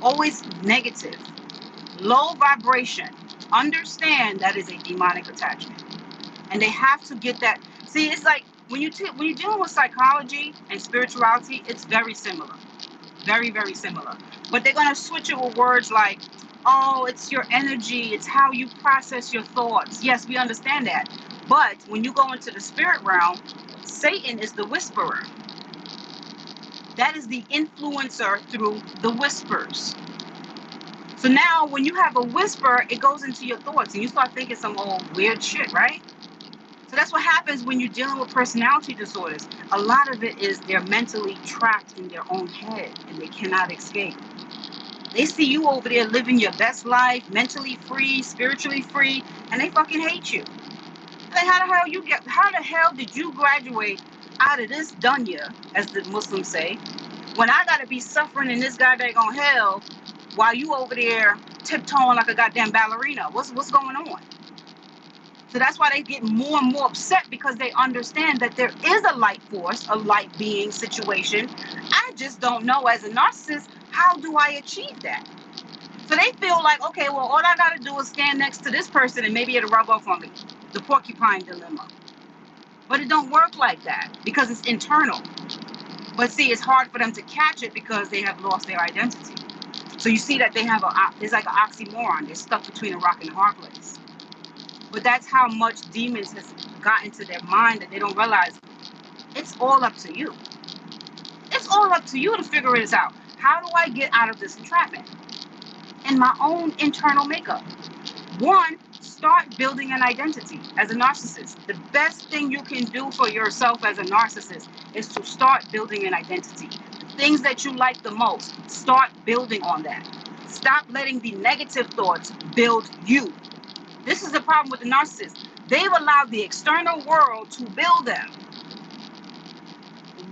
always negative, low vibration, understand that is a demonic attachment. And they have to get that. See, it's like, when you're dealing with psychology and spirituality, it's very similar. Very, very similar. But they're going to switch it with words like, oh, it's your energy. It's how you process your thoughts. Yes, we understand that. But when you go into the spirit realm, Satan is the whisperer. That is the influencer through the whispers. So now when you have a whisper, it goes into your thoughts and you start thinking some old weird shit, right? So that's what happens when you're dealing with personality disorders. A lot of it is they're mentally trapped in their own head and they cannot escape. They see you over there living your best life, mentally free, spiritually free, and they fucking hate you. Like, how the hell did you graduate out of this dunya, as the Muslims say, when I gotta be suffering in this goddamn hell while you over there tiptoeing like a goddamn ballerina? What's going on? So that's why they get more and more upset, because they understand that there is a light force, a light being situation. I just don't know as a narcissist, how do I achieve that? So they feel like, okay, well, all I got to do is stand next to this person and maybe it'll rub off on me. The porcupine dilemma. But it don't work like that because it's internal. But see, it's hard for them to catch it because they have lost their identity. So you see that they have it's like an oxymoron. They're stuck between a rock and a hard place. But that's how much demons has gotten to their mind that they don't realize it's all up to you. It's all up to you to figure this out. How do I get out of this entrapment? In my own internal makeup. One, start building an identity as a narcissist. The best thing you can do for yourself as a narcissist is to start building an identity. The things that you like the most, start building on that. Stop letting the negative thoughts build you. This is the problem with the narcissist. They've allowed the external world to build them.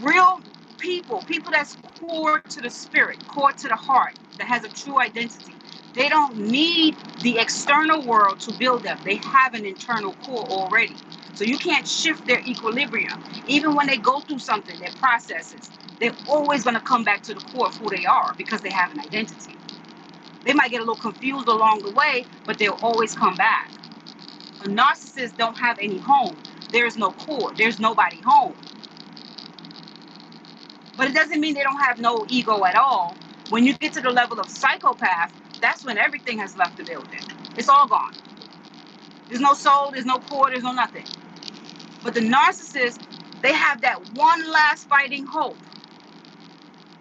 Real people that's core to the spirit, core to the heart, that has a true identity. They don't need the external world to build them. They have an internal core already. So you can't shift their equilibrium. Even when they go through something, their processes, they're always going to come back to the core of who they are because they have an identity. They might get a little confused along the way, but they'll always come back. A narcissist don't have any home. There's no core. There's nobody home. But it doesn't mean they don't have no ego at all. When you get to the level of psychopath, that's when everything has left the building. It's all gone. There's no soul, there's no core, there's no nothing. But the narcissist, they have that one last fighting hope.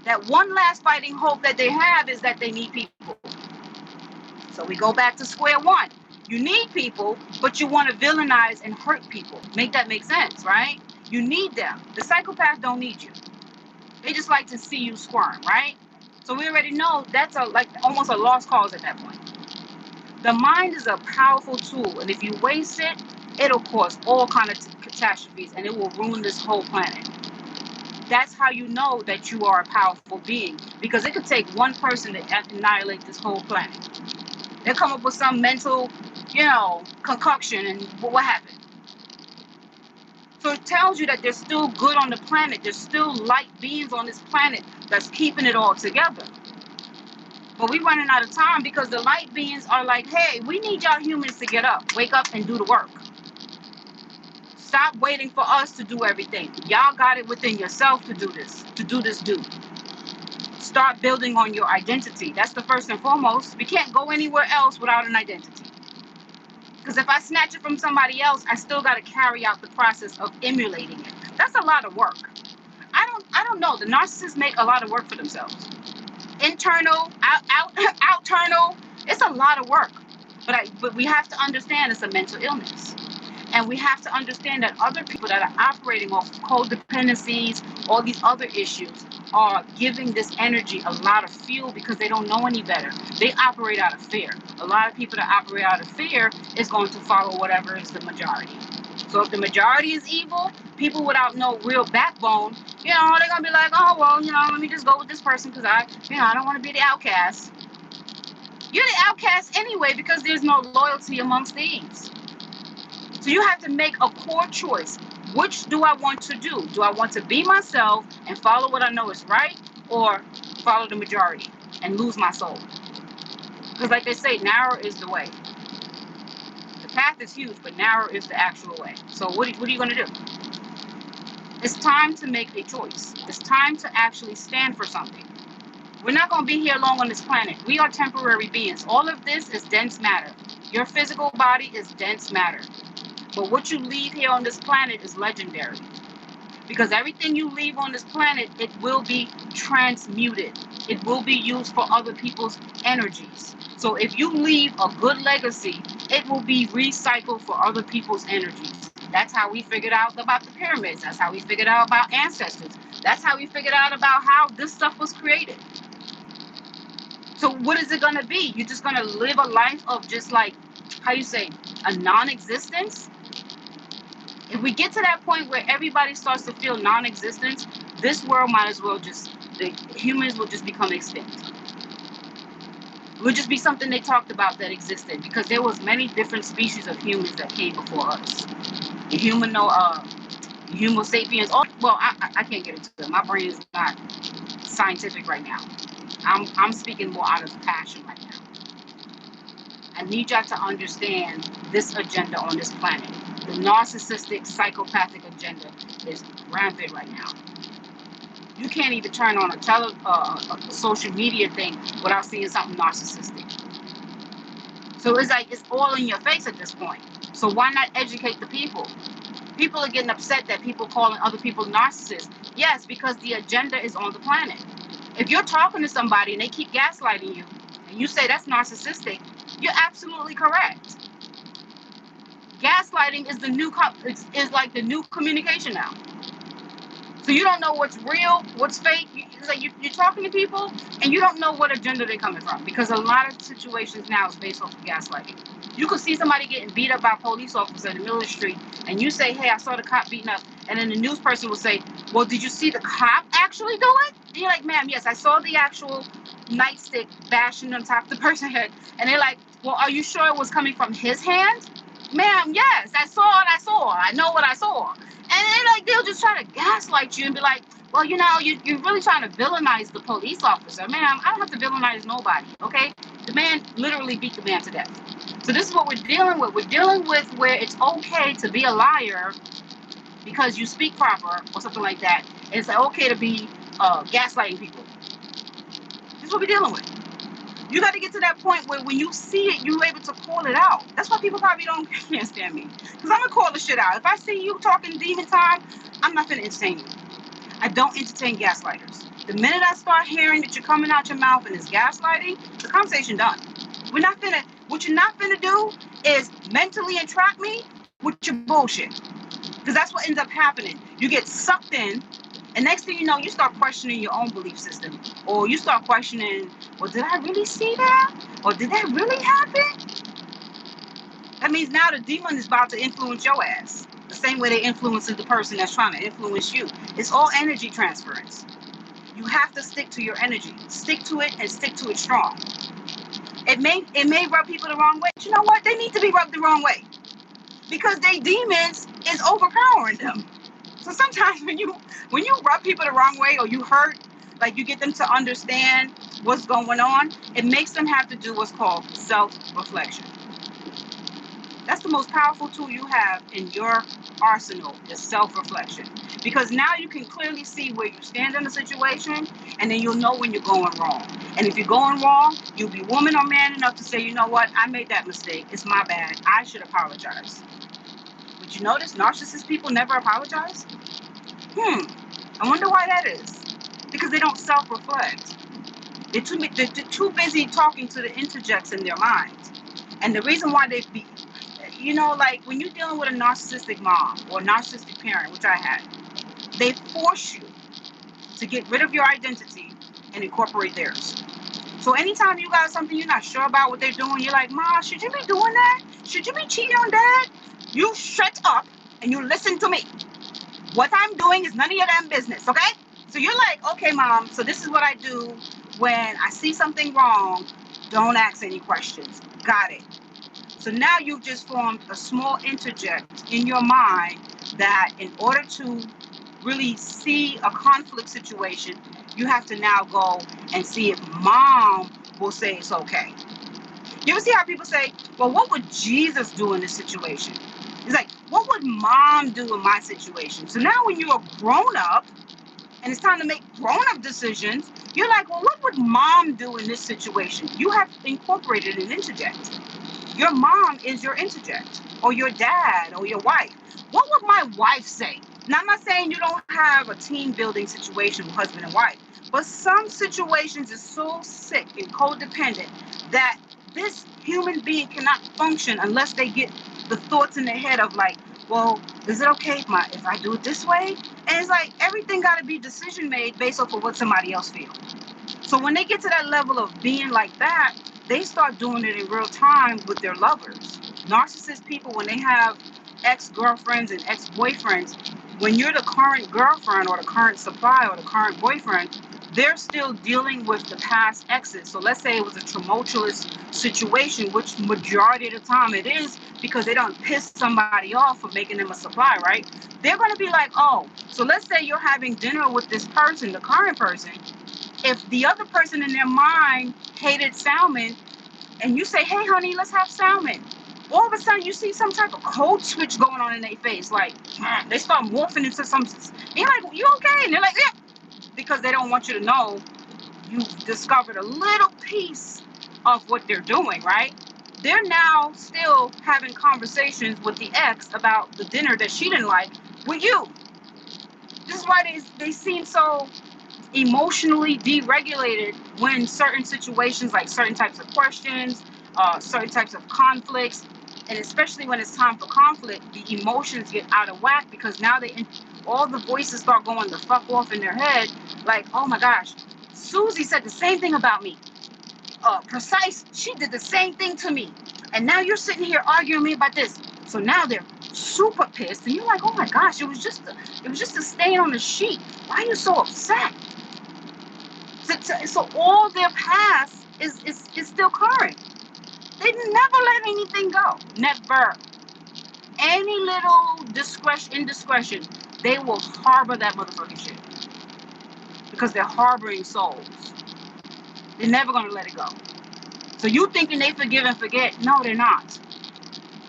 That one last fighting hope that they have is that they need people. So we go back to square one. You need people, but you want to villainize and hurt people. Make that make sense, right? You need them. The psychopath don't need you. They just like to see you squirm, right? So we already know that's almost a lost cause at that point. The mind is a powerful tool, and if you waste it, it'll cause all kind of catastrophes, and it will ruin this whole planet. That's how you know that you are a powerful being, because it could take one person to annihilate this whole planet. They'll come up with some mental, concoction, and what happened? So it tells you that there's still good on the planet. There's still light beings on this planet that's keeping it all together. But we're running out of time because the light beings are like, hey, we need y'all humans to get up, wake up and do the work. Stop waiting for us to do everything. Y'all got it within yourself to do this. Start building on your identity. That's the first and foremost. We can't go anywhere else without an identity. Because if I snatch it from somebody else, I still got to carry out the process of emulating it. That's a lot of work. I don't know. The narcissists make a lot of work for themselves. Internal, outternal. It's a lot of work. But we have to understand it's a mental illness. And we have to understand that other people that are operating off codependencies, all these other issues, are giving this energy a lot of fuel because they don't know any better. They operate out of fear. A lot of people that operate out of fear is going to follow whatever is the majority. So if the majority is evil, people without no real backbone, they're going to be like, oh, well, let me just go with this person because I don't want to be the outcast. You're the outcast anyway because there's no loyalty amongst these. So you have to make a core choice. Which do I want to do? Do I want to be myself and follow what I know is right, or follow the majority and lose my soul? Because like they say, narrow is the way. The path is huge, but narrow is the actual way. So what are you going to do? It's time to make a choice. It's time to actually stand for something. We're not going to be here long on this planet. We are temporary beings. All of this is dense matter. Your physical body is dense matter. But what you leave here on this planet is legendary. Because everything you leave on this planet, it will be transmuted. It will be used for other people's energies. So if you leave a good legacy, it will be recycled for other people's energies. That's how we figured out about the pyramids. That's how we figured out about ancestors. That's how we figured out about how this stuff was created. So what is it going to be? You're just going to live a life of just like, a non-existence? If we get to that point where everybody starts to feel non-existence, this world might as well the humans will just become extinct. It would just be something they talked about that existed because there was many different species of humans that came before us. The Homo sapiens. I can't get into it. My brain is not scientific right now. I'm speaking more out of passion right now. I need y'all to understand this agenda on this planet. The narcissistic, psychopathic agenda is rampant right now. You can't even turn on a social media thing without seeing something narcissistic. So it's like it's all in your face at this point. So why not educate the people? People are getting upset that people calling other people narcissists. Yes, because the agenda is on the planet. If you're talking to somebody and they keep gaslighting you, and you say that's narcissistic, you're absolutely correct. Gaslighting is the new is like the new communication now. So you don't know what's real, what's fake. It's like you're talking to people and you don't know what agenda they're coming from, because a lot of situations now is based off of gaslighting. You could see somebody getting beat up by a police officer in the middle of the street, and you say, hey, I saw the cop beating up, and then the news person will say, well, did you see the cop actually do it? And you're like, ma'am, yes, I saw the actual nightstick bashing on top of the person's head. And they're like, well, are you sure it was coming from his hand? Ma'am, yes, I saw what I saw. I know what I saw. And they'll just try to gaslight you and be like, well, you know, you're really trying to villainize the police officer. Ma'am, I don't have to villainize nobody, okay? The man literally beat the man to death. So this is what we're dealing with. We're dealing with where it's okay to be a liar because you speak proper or something like that. And it's like okay to be gaslighting people. This is what we're dealing with. You got to get to that point where when you see it, you're able to call it out. That's why people probably can't stand me. Because I'm going to call the shit out. If I see you talking demon time, I'm not going to entertain you. I don't entertain gaslighters. The minute I start hearing that you're coming out your mouth and it's gaslighting, the conversation done. What you're not going to do is mentally entrap me with your bullshit. Because that's what ends up happening. You get sucked in, and next thing you know, you start questioning your own belief system. Or you start questioning, well, did I really see that? Or did that really happen? That means now the demon is about to influence your ass. The same way they influences the person that's trying to influence you. It's all energy transference. You have to stick to your energy. Stick to it and stick to it strong. It may rub people the wrong way. But you know what? They need to be rubbed the wrong way. Because they demons is overpowering them. So sometimes when you rub people the wrong way or you hurt, like you get them to understand what's going on, it makes them have to do what's called self-reflection. That's the most powerful tool you have in your arsenal is self-reflection. Because now you can clearly see where you stand in the situation, and then you'll know when you're going wrong. And if you're going wrong, you'll be woman or man enough to say, you know what, I made that mistake. It's my bad. I should apologize. But you notice narcissist people never apologize? I wonder why that is. Because they don't self-reflect. They're too busy talking to the interjects in their minds. And the reason why they be, you know, like when you're dealing with a narcissistic mom or a narcissistic parent, which I had, they force you to get rid of your identity and incorporate theirs. So anytime you got something you're not sure about what they're doing, you're like, Ma, should you be doing that? Should you be cheating on Dad? You shut up and you listen to me. What I'm doing is none of your damn business, okay? So you're like, okay, Mom, so this is what I do when I see something wrong. Don't ask any questions. Got it. So now you've just formed a small interject in your mind that in order to really see a conflict situation, you have to now go and see if Mom will say it's okay. You ever see how people say, well, what would Jesus do in this situation? It's like, what would Mom do in my situation? So now when you're a grown up and it's time to make grown up decisions, you're like, well, what would Mom do in this situation? You have incorporated an interject. Your mom is your interject, or your dad, or your wife. What would my wife say? Now, I'm not saying you don't have a team building situation with husband and wife, but some situations is so sick and codependent that this human being cannot function unless they get the thoughts in their head of like, well, is it okay if I do it this way? And it's like everything got to be decision made based off of what somebody else feels. So when they get to that level of being like that, they start doing it in real time with their lovers. Narcissist people, when they have ex-girlfriends and ex-boyfriends, when you're the current girlfriend or the current supply or the current boyfriend, they're still dealing with the past exes. So let's say it was a tumultuous situation, which majority of the time it is because they don't piss somebody off for making them a supply, right? They're going to be like, oh, so let's say you're having dinner with this person, the current person, if the other person in their mind hated salmon, and you say, hey, honey, let's have salmon, all of a sudden you see some type of code switch going on in their face. Like, they start morphing into some, and you're like, you okay? And they're like, yeah. Because they don't want you to know you've discovered a little piece of what they're doing, right? They're now still having conversations with the ex about the dinner that she didn't like with you. This is why they seem so emotionally deregulated when certain situations, like certain types of questions, certain types of conflicts, and especially when it's time for conflict, the emotions get out of whack because now all the voices start going the fuck off in their head. Like, oh my gosh, Susie said the same thing about me. Precise, she did the same thing to me, and now you're sitting here arguing me about this. So now they're super pissed, and you're like, oh my gosh, it was just a stain on the sheet. Why are you so upset? So all their past is still current. They never let anything go. Never. Any little indiscretion, they will harbor that motherfucking shit. Because they're harboring souls. They're never gonna let it go. So you thinking they forgive and forget? No, they're not.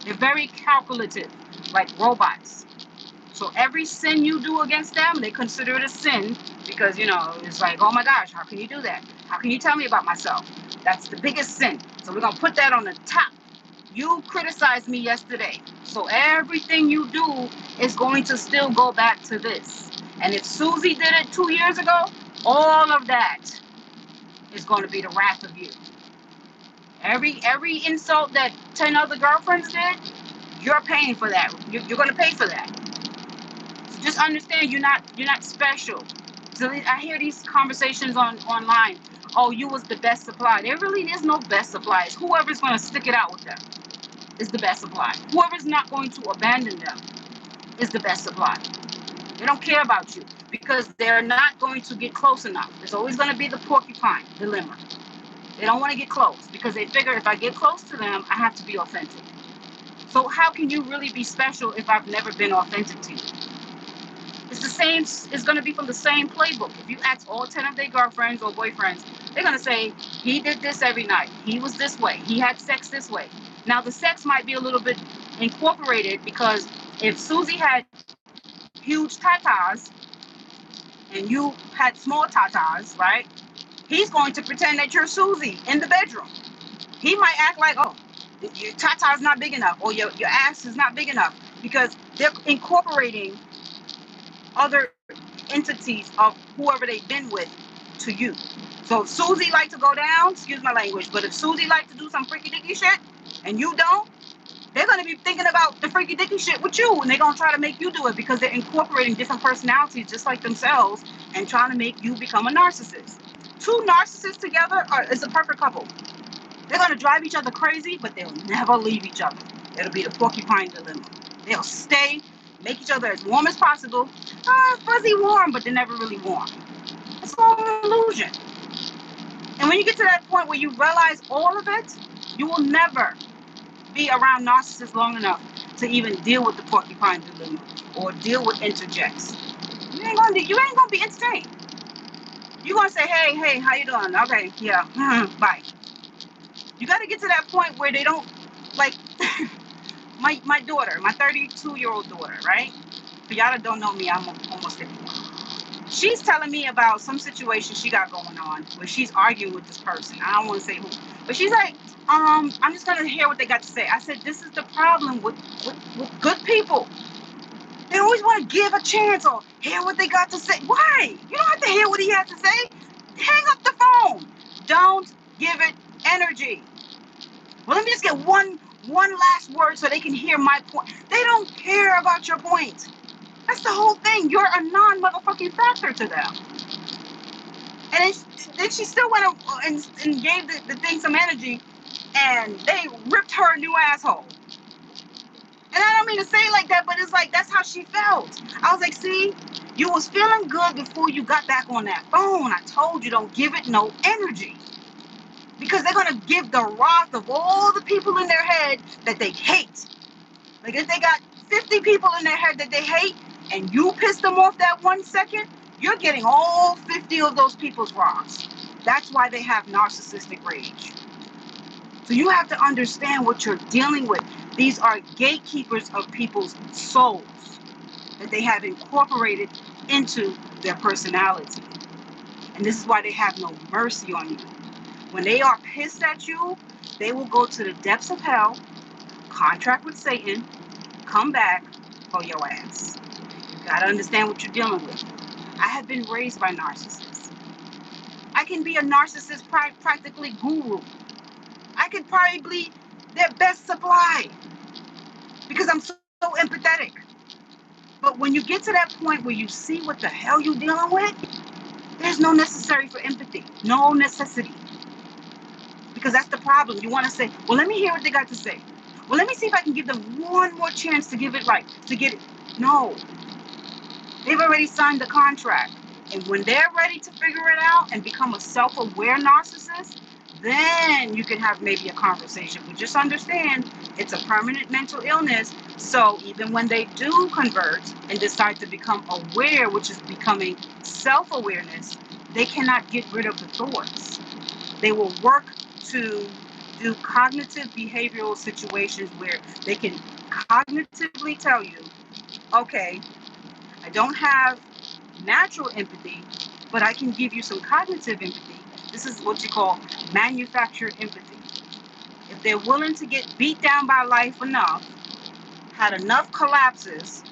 They're very calculative, like robots. So every sin you do against them, they consider it a sin because, it's like, oh my gosh, how can you do that? How can you tell me about myself? That's the biggest sin. So we're going to put that on the top. You criticized me yesterday. So everything you do is going to still go back to this. And if Susie did it 2 years ago, all of that is going to be the wrath of you. Every insult that 10 other girlfriends did, you're paying for that. You're going to pay for that. So just understand you're not special. So I hear these conversations online. Oh, you was the best supply. There really is no best supply. It's whoever's going to stick it out with them is the best supply. Whoever's not going to abandon them is the best supply. They don't care about you because they're not going to get close enough. There's always going to be the porcupine dilemma. They don't want to get close because they figure if I get close to them, I have to be authentic. So how can you really be special if I've never been authentic to you? It's the same. It's going to be from the same playbook. If you ask all 10 of their girlfriends or boyfriends, they're going to say, he did this every night. He was this way. He had sex this way. Now, the sex might be a little bit incorporated because if Susie had huge tatas and you had small tatas, right? He's going to pretend that you're Susie in the bedroom. He might act like, oh, your tata's not big enough or your ass is not big enough because they're incorporating other entities of whoever they've been with to you. So if Susie like to go down, excuse my language, but if Susie like to do some freaky dicky shit and you don't, they're going to be thinking about the freaky dicky shit with you, and they're going to try to make you do it because they're incorporating different personalities just like themselves and trying to make you become a narcissist. Two narcissists together is a perfect couple. They're going to drive each other crazy, but they'll never leave each other. It'll be the porcupine dilemma. They'll stay, make each other as warm as possible. Fuzzy warm, but they're never really warm. It's all an illusion. And when you get to that point where you realize all of it, you will never be around narcissists long enough to even deal with the porcupine dilemma or deal with interjects. You ain't gonna be entertained. You're gonna say, hey, how you doing? Okay, yeah, bye. You got to get to that point where they don't, like, my daughter, my 32-year-old daughter, right? For y'all that don't know me, I'm almost 51. She's telling me about some situation she got going on where she's arguing with this person. I don't want to say who, but she's like, I'm just gonna hear what they got to say. I said, this is the problem with good people. They always want to give a chance or hear what they got to say. Why? You don't have to hear what he has to say. Hang up the phone. Don't give it energy. Well, let me just get one last word so they can hear my point. They don't care about your point. That's the whole thing. You're a non-motherfucking factor to them. And then she still went and gave the thing some energy, and they ripped her a new asshole. And I don't mean to say it like that, but it's like, that's how she felt. I was like, see, you was feeling good before you got back on that phone. I told you, don't give it no energy. Because they're going to give the wrath of all the people in their head that they hate. Like if they got 50 people in their head that they hate, and you pissed them off that 1 second, You're getting all 50 of those people's rocks. That's why they have narcissistic rage. So you have to understand what you're dealing with. These are gatekeepers of people's souls that they have incorporated into their personality. And this is why they have no mercy on you. When they are pissed at you, they will go to the depths of hell, contract with Satan, come back for your ass. You gotta understand what you're dealing with. I have been raised by narcissists. I can be a narcissist practically guru. I could probably be their best supply because I'm so empathetic. But when you get to that point where you see what the hell you're dealing with, there's no necessary for empathy, no necessity. Because that's the problem. You want to say, well, let me hear what they got to say. Well, let me see if I can give them one more chance to give it right, to get it. No, they've already signed the contract. And when they're ready to figure it out and become a self-aware narcissist, then you can have maybe a conversation. But just understand, it's a permanent mental illness. So even when they do convert and decide to become aware, which is becoming self-awareness, they cannot get rid of the thoughts. They will work to do cognitive behavioral situations where they can cognitively tell you, okay, I don't have natural empathy, but I can give you some cognitive empathy. This is what you call manufactured empathy. If they're willing to get beat down by life enough, had enough collapses,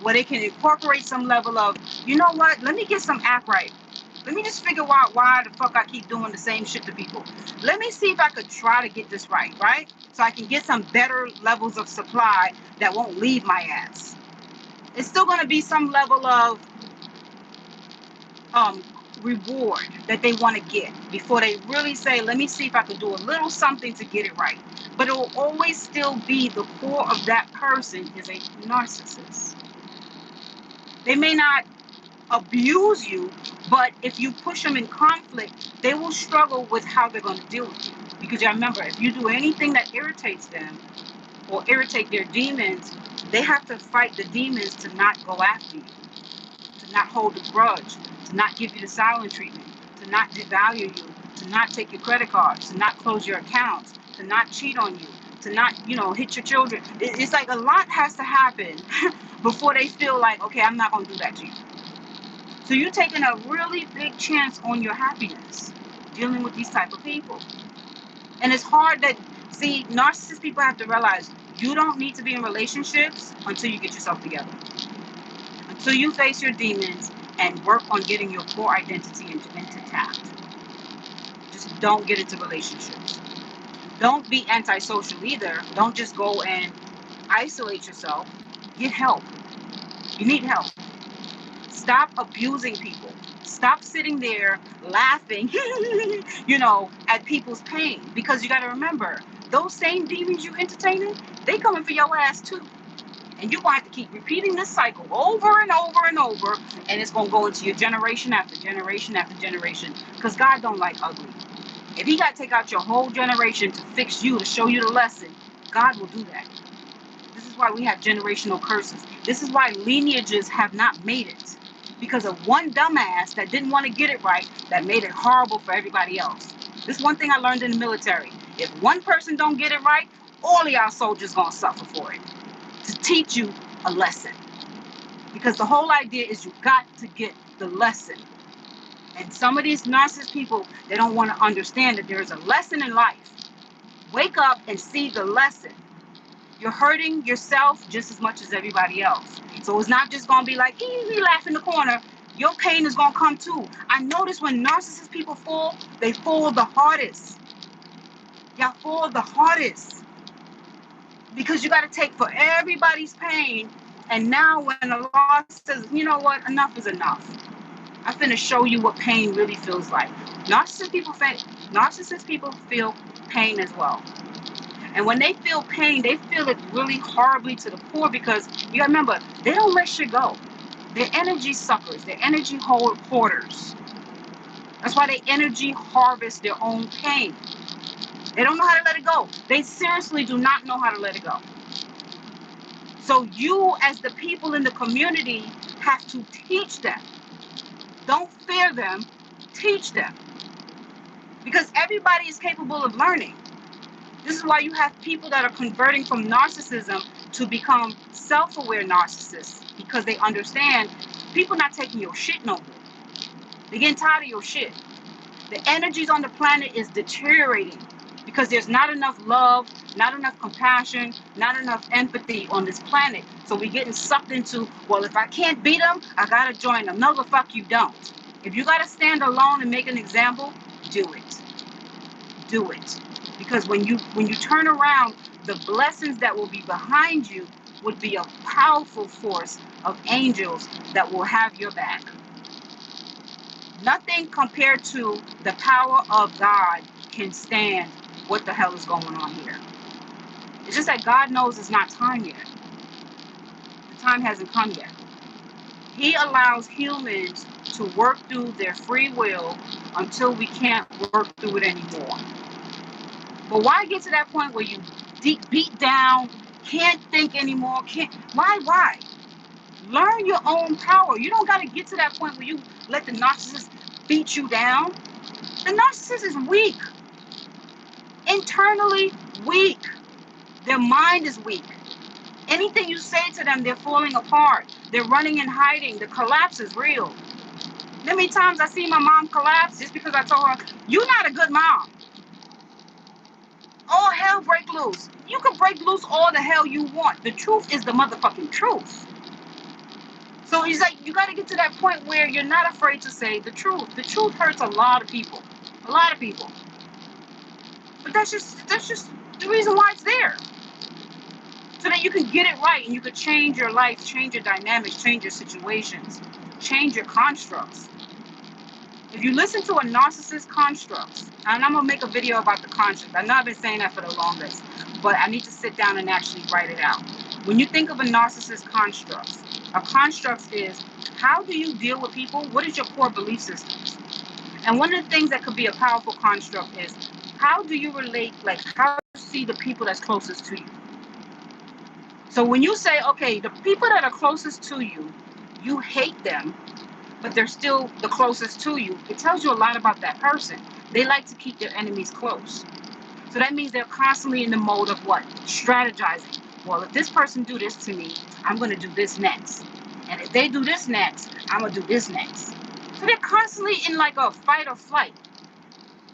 where they can incorporate some level of, you know what, let me get some act right. Let me just figure out why the fuck I keep doing the same shit to people. Let me see if I could try to get this right? So I can get some better levels of supply that won't leave my ass. It's still going to be some level of reward that they want to get before they really say, let me see if I can do a little something to get it right. But it will always still be the core of that person is a narcissist. They may not abuse you, but if you push them in conflict, they will struggle with how they're going to deal with you. Because you remember, if you do anything that irritates them or irritate their demons, they have to fight the demons to not go after you, to not hold a grudge, to not give you the silent treatment, to not devalue you, to not take your credit cards, to not close your accounts, to not cheat on you, to not, hit your children. It's like a lot has to happen before they feel like, okay, I'm not going to do that to you. So you're taking a really big chance on your happiness dealing with these type of people. And it's hard that, see, narcissist people have to realize you don't need to be in relationships until you get yourself together. Until you face your demons and work on getting your core identity intact. Just don't get into relationships. Don't be antisocial either. Don't just go and isolate yourself. Get help. You need help. Stop abusing people. Stop sitting there laughing, at people's pain. Because you got to remember, those same demons you entertaining, they coming for your ass too. And you're going to have to keep repeating this cycle over and over and over. And it's going to go into your generation after generation after generation. Because God don't like ugly. If he got to take out your whole generation to fix you, to show you the lesson, God will do that. This is why we have generational curses. This is why lineages have not made it. Because of one dumbass that didn't want to get it right, that made it horrible for everybody else. This is one thing I learned in the military. If one person don't get it right, all of y'all soldiers gonna suffer for it. To teach you a lesson. Because the whole idea is you got to get the lesson. And some of these narcissist people, they don't want to understand that there is a lesson in life. Wake up and see the lesson. You're hurting yourself just as much as everybody else. So it's not just going to be like, he laugh in the corner. Your pain is going to come too. I notice when narcissist people fall, they fall the hardest. Y'all fall the hardest. Because you got to take for everybody's pain. And now when the law says, you know what, enough is enough. I'm finna show you what pain really feels like. Narcissist people feel pain as well. And when they feel pain, they feel it really horribly to the core because you gotta remember, they don't let shit go. They're energy suckers. They're energy hoarders. That's why they energy harvest their own pain. They don't know how to let it go. They seriously do not know how to let it go. So you, as the people in the community, have to teach them. Don't fear them, teach them. Because everybody is capable of learning. This is why you have people that are converting from narcissism to become self-aware narcissists, because they understand people not taking your shit no more. They're getting tired of your shit. The energies on the planet is deteriorating because there's not enough love, not enough compassion, not enough empathy on this planet. So we're getting sucked into, well, if I can't beat them, I gotta join them. No, the fuck you don't. If you gotta stand alone and make an example, do it. Do it. Because when you turn around, the blessings that will be behind you would be a powerful force of angels that will have your back. Nothing compared to the power of God can stand what the hell is going on here. It's just that God knows it's not time yet. The time hasn't come yet. He allows humans to work through their free will until we can't work through it anymore. But why get to that point where you beat down, can't think anymore, why? Learn your own power. You don't got to get to that point where you let the narcissist beat you down. The narcissist is weak. Internally weak. Their mind is weak. Anything you say to them, they're falling apart. They're running and hiding. The collapse is real. How many times I see my mom collapse just because I told her, you're not a good mom. All hell break loose. You can break loose all the hell you want. The truth is the motherfucking truth. So he's like, you got to get to that point where you're not afraid to say the truth. The truth hurts a lot of people. A lot of people. But that's just the reason why it's there. So that you can get it right and you can change your life, change your dynamics, change your situations, change your constructs. If you listen to a narcissist construct, and I'm going to make a video about the construct. I know I've been saying that for the longest, but I need to sit down and actually write it out. When you think of a narcissist construct, a construct is, how do you deal with people? What is your core belief systems? And one of the things that could be a powerful construct is, how do you relate, like how do you see the people that's closest to you? So when you say, okay, the people that are closest to you, you hate them, but they're still the closest to you, it tells you a lot about that person. They like to keep their enemies close. So that means they're constantly in the mode of what? Strategizing. Well, if this person do this to me, I'm going to do this next. And if they do this next, I'm going to do this next. So they're constantly in like a fight or flight.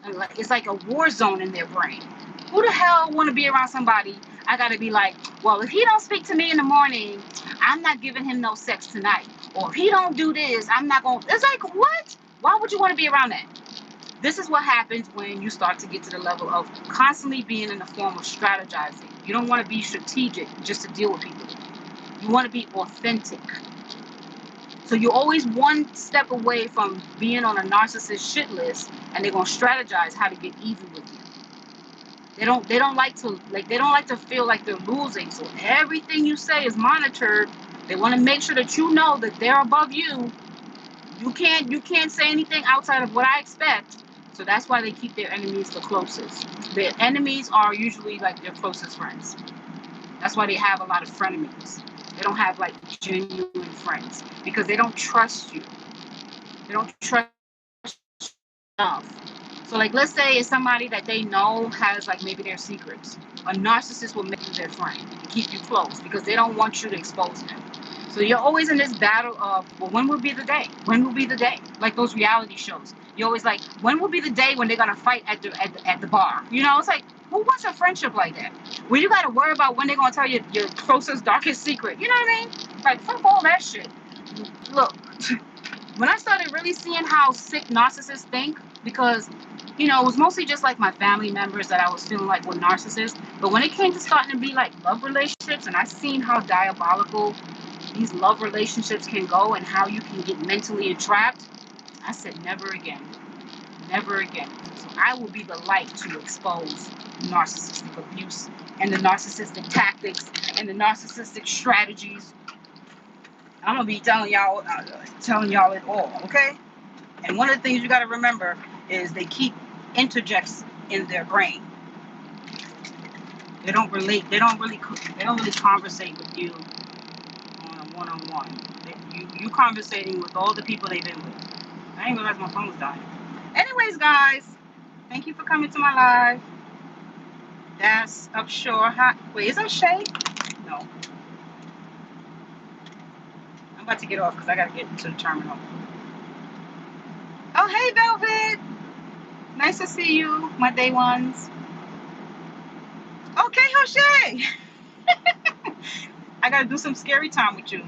And it's like a war zone in their brain. Who the hell want to be around somebody? I got to be like, well, if he don't speak to me in the morning, I'm not giving him no sex tonight. Or if he don't do this, I'm not going to. It's like, what? Why would you want to be around that? This is what happens when you start to get to the level of constantly being in the form of strategizing. You don't want to be strategic just to deal with people. You want to be authentic. So you're always one step away from being on a narcissist shit list, and they're gonna strategize how to get even with you. They don't like to feel like they're losing. So everything you say is monitored. They want to make sure that you know that they're above you. You can't say anything outside of what I expect. So that's why they keep their enemies the closest. Their enemies are usually like their closest friends. That's why they have a lot of frenemies. They don't have like genuine friends because they don't trust you. They don't trust you enough. So like, let's say it's somebody that they know has like maybe their secrets. A narcissist will make you their friend and keep you close because they don't want you to expose them. So you're always in this battle of, well, when will be the day? When will be the day? Like those reality shows. You're always like, when will be the day when they're gonna fight at the bar? You know, it's like, who wants a friendship like that? Where you gotta worry about when they're gonna tell you your closest, darkest secret. You know what I mean? Like, fuck all that shit. Look, when I started really seeing how sick narcissists think, because, you know, it was mostly just like my family members that I was feeling like were narcissists. But when it came to starting to be like love relationships, and I seen how diabolical these love relationships can go and how you can get mentally entrapped, I said, never again. Never again. So I will be the light to expose narcissistic abuse and the narcissistic tactics and the narcissistic strategies. I'm gonna be telling y'all it all, okay? And one of the things you gotta remember is they keep interjects in their brain. They don't really conversate with you on a one-on-one. You conversating with all the people they've been with. I didn't realize my phone was dying. Anyways, guys, thank you for coming to my live. That's Upshore. Wait, is that Shay? No. I'm about to get off because I got to get to the terminal. Oh, hey, Velvet. Nice to see you, my day ones. Okay, Jose. I got to do some scary time with you.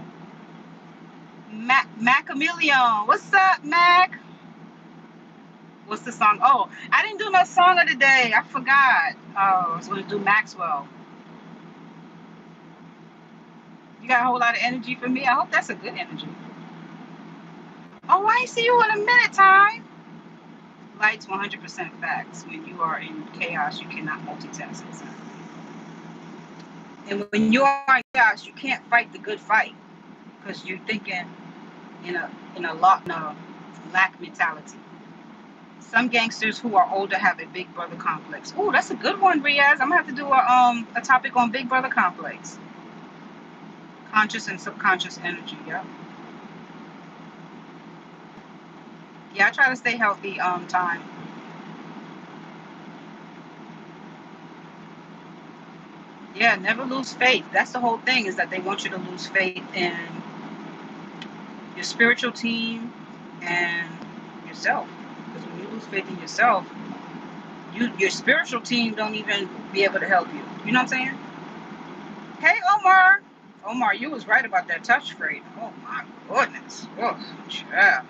Mac Emilio. What's up, Mac? What's the song? Oh, I didn't do no song of the day. I forgot. Oh, I was going to do Maxwell. You got a whole lot of energy for me. I hope that's a good energy. Oh, I ain't see you in a minute, Ty. Lights 100% facts. When you are in chaos, you cannot multitask. And when you are in chaos, you can't fight the good fight because you're thinking in a lack mentality. Some gangsters who are older have a big brother complex. Oh, that's a good one, Riaz. I'm gonna have to do a topic on big brother complex. Conscious and subconscious energy. Yep. Yeah, I try to stay healthy. Time. Yeah, never lose faith. That's the whole thing, is that they want you to lose faith in your spiritual team and yourself. Because when you lose faith in yourself, your spiritual team don't even be able to help you. You know what I'm saying? Hey, Omar. Omar, you was right about that touch freight. Oh my goodness. Oh, yeah.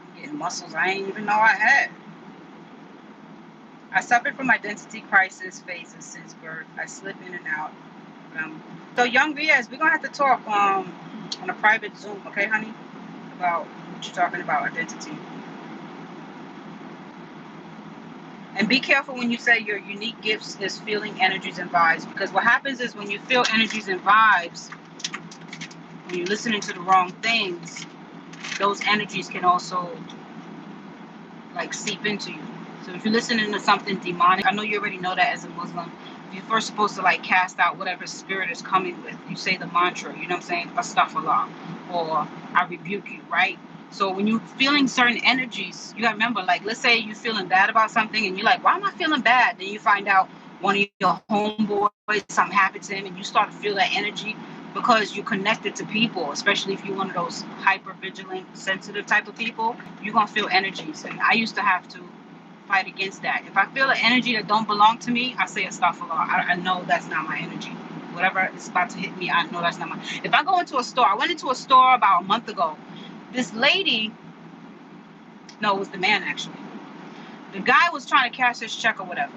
I'm getting muscles I ain't even know I had. I suffered from identity crisis phases since birth. I slip in and out. So, young VS, we're gonna have to talk on a private Zoom, okay, honey? About what you're talking about, identity. And be careful when you say your unique gifts is feeling energies and vibes, because what happens is when you feel energies and vibes, when you're listening to the wrong things, those energies can also like seep into you. So if you're listening to something demonic, I know you already know that as a Muslim, you're first supposed to like cast out whatever spirit is coming with. You say the mantra, you know what I'm saying? Astaghfirullah, or I rebuke you, right? So when you're feeling certain energies, you gotta remember, like, let's say you're feeling bad about something and you're like, why am I feeling bad? Then you find out one of your homeboys, something happened to him, and you start to feel that energy because you're connected to people, especially if you're one of those hyper vigilant, sensitive type of people, you're gonna feel energies. And I used to have to fight against that. If I feel an energy that don't belong to me, I say astaghfirullah. I know that's not my energy. Whatever is about to hit me, I know that's not my. If I go into a store, I went into a store about a month ago. This lady, no, it was the man actually. The guy was trying to cash his check or whatever.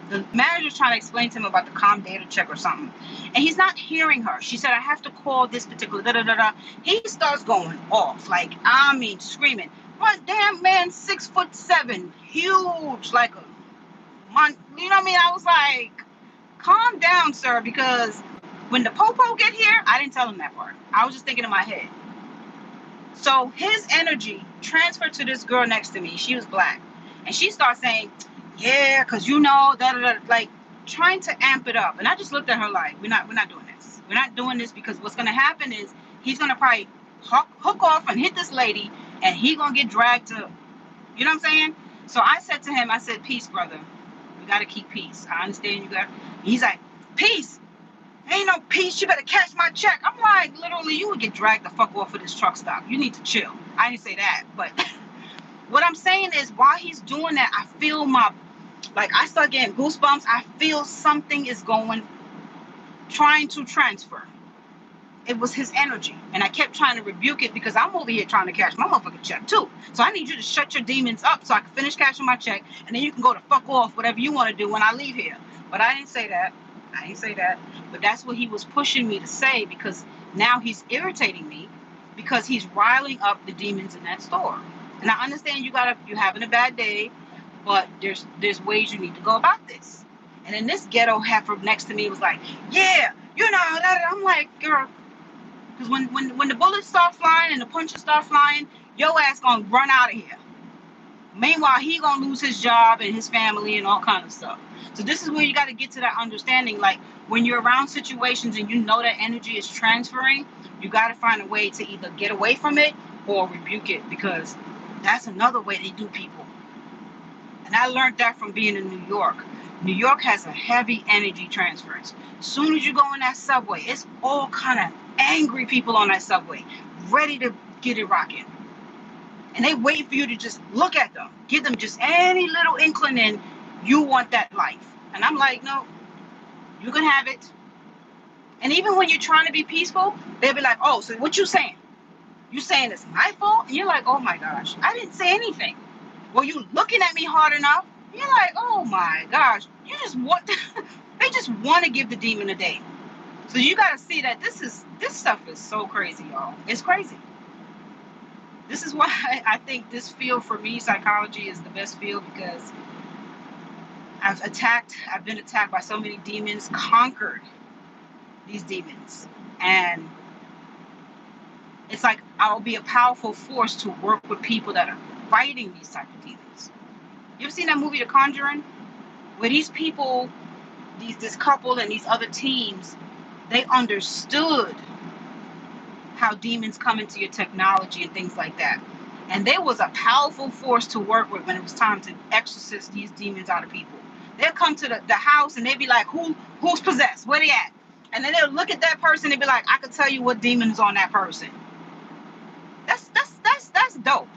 The manager was trying to explain to him about the calm data check or something. And he's not hearing her. She said, I have to call this particular da-da-da-da. He starts going off, like, I mean, screaming. One damn man, 6'7", huge, like a, you know what I mean? I was like, calm down, sir, because when the popo get here, I didn't tell him that part. I was just thinking in my head. So his energy transferred to this girl next to me. She was black. And she starts saying, yeah, because you know, like trying to amp it up. And I just looked at her like, we're not doing this. We're not doing this, because what's going to happen is he's going to probably hook off and hit this lady, and he's going to get dragged to, you know what I'm saying? So I said to him, I said, peace, brother. We got to keep peace. I understand you got. He's like, peace. Ain't no peace. You better cash my check. I'm like, literally, you would get dragged the fuck off of this truck stop. You need to chill. I didn't say that, but what I'm saying is, while he's doing that, I feel I start getting goosebumps. I feel something is trying to transfer. It was his energy, and I kept trying to rebuke it because I'm over here trying to cash my motherfucking check too. So I need you to shut your demons up so I can finish cashing my check, and then you can go to fuck off, whatever you want to do when I leave here. But I didn't say that. But that's what he was pushing me to say, because now he's irritating me because he's riling up the demons in that store. And I understand you're having a bad day, but there's ways you need to go about this. And then this ghetto heifer next to me was like, yeah, you know, I'm like, girl, because when the bullets start flying and the punches start flying, your ass gonna run out of here. Meanwhile, he gonna lose his job and his family and all kind of stuff. So this is where you got to get to that understanding. Like, when you're around situations and you know that energy is transferring, you got to find a way to either get away from it or rebuke it, because that's another way they do people. And I learned that from being in New York. New York has a heavy energy transference. As soon as you go in that subway, it's all kind of angry people on that subway, ready to get it rocking. And they wait for you to just look at them, give them just any little inkling you want that life. And I'm like, no, you can have it. And even when you're trying to be peaceful, they'll be like, oh, so what you saying? You saying it's my fault? And you're like, oh my gosh, I didn't say anything. Well, you looking at me hard enough? You're like, oh my gosh, you just want they just want to give the demon a day. So you got to see that this stuff is so crazy, y'all. It's crazy. This is why I think this field for me, psychology, is the best field, because I've been attacked by so many demons, conquered these demons. And it's like I'll be a powerful force to work with people that are fighting these type of demons. You ever seen that movie, The Conjuring? Where these people, this couple and these other teams, they understood how demons come into your technology and things like that. And there was a powerful force to work with when it was time to exorcise these demons out of people. They'll come to the house and they'll be like, who's possessed? Where they at? And then they'll look at that person and be like, I can tell you what demon is on that person. That's dope.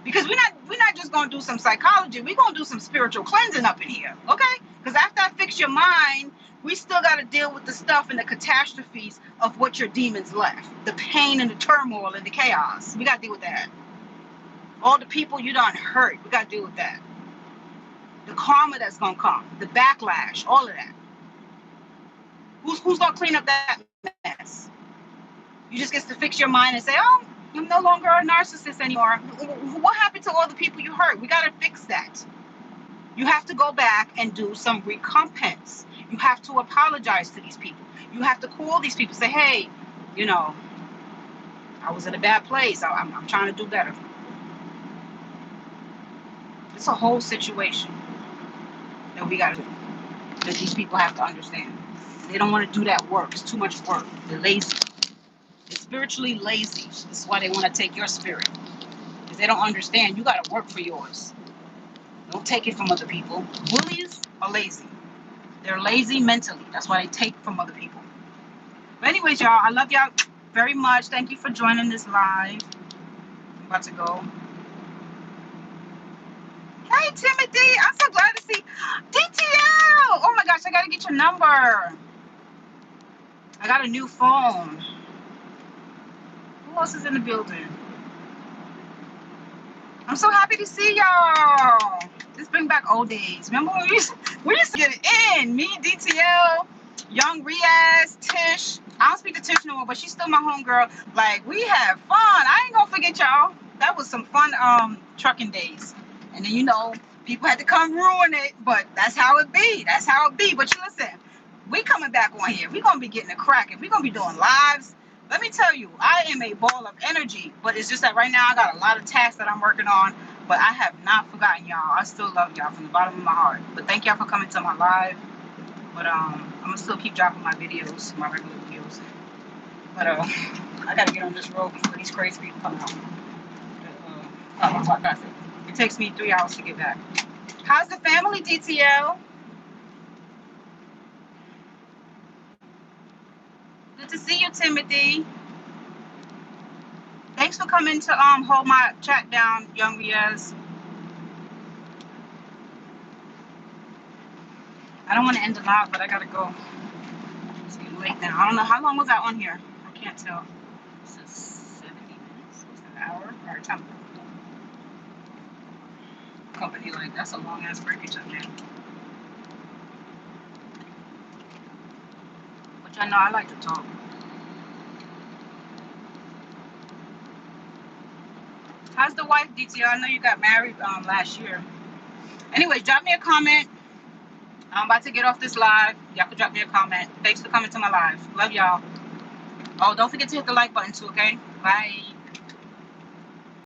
Because we're not just gonna do some psychology, we're gonna do some spiritual cleansing up in here, okay? Because after I fix your mind, we still gotta deal with the stuff and the catastrophes of what your demons left. The pain and the turmoil and the chaos. We gotta deal with that. All the people you done hurt, we gotta deal with that. The karma that's gonna come, the backlash, all of that. Who's gonna clean up that mess? You just get to fix your mind and say, oh, I'm no longer a narcissist anymore. What happened to all the people you hurt? We got to fix that. You have to go back and do some recompense. You have to apologize to these people. You have to call these people, say, hey, I was in a bad place. I'm trying to do better. It's a whole situation that we got to do, that these people have to understand. They don't want to do that work. It's too much work. They're lazy. They're spiritually lazy. This is why they want to take your spirit. Because they don't understand. You got to work for yours. Don't take it from other people. Bullies are lazy. They're lazy mentally. That's why they take from other people. But anyways, y'all, I love y'all very much. Thank you for joining this live. I'm about to go. Hey, Timothy. I'm so glad to see DTL. Oh my gosh, I got to get your number. I got a new phone. Who else is in the building? I'm so happy to see y'all. Just bring back old days. Remember when we used to get it in? Me, DTL, Young Riaz, Tish. I don't speak to Tish no more, but she's still my homegirl. Like, we had fun. I ain't gonna forget y'all. That was some fun trucking days. And then, people had to come ruin it, but that's how it be. That's how it be. But you listen, we coming back on here. We gonna be getting it cracking. We gonna be doing lives. Let me tell you, I am a ball of energy, but it's just that right now I got a lot of tasks that I'm working on, but I have not forgotten y'all. I still love y'all from the bottom of my heart. But thank y'all for coming to my live. But I'm gonna still keep dropping my videos, my regular videos. But I gotta get on this road before these crazy people come out. It takes me 3 hours to get back. How's the family, DTL? Good to see you, Timothy. Thanks for coming to hold my chat down, Young Riaz. I don't want to end the live, but I gotta go. It's getting late now. I don't know, how long was I on here? I can't tell. This is 70 minutes. What's an hour? All right, time. Company, like, that's a long ass break you took, man. But y'all know I like to talk. How's the wife, DTL? I know you got married last year. Anyways, drop me a comment. I'm about to get off this live. Y'all can drop me a comment. Thanks for coming to my live. Love y'all. Oh, don't forget to hit the like button too, okay? Bye.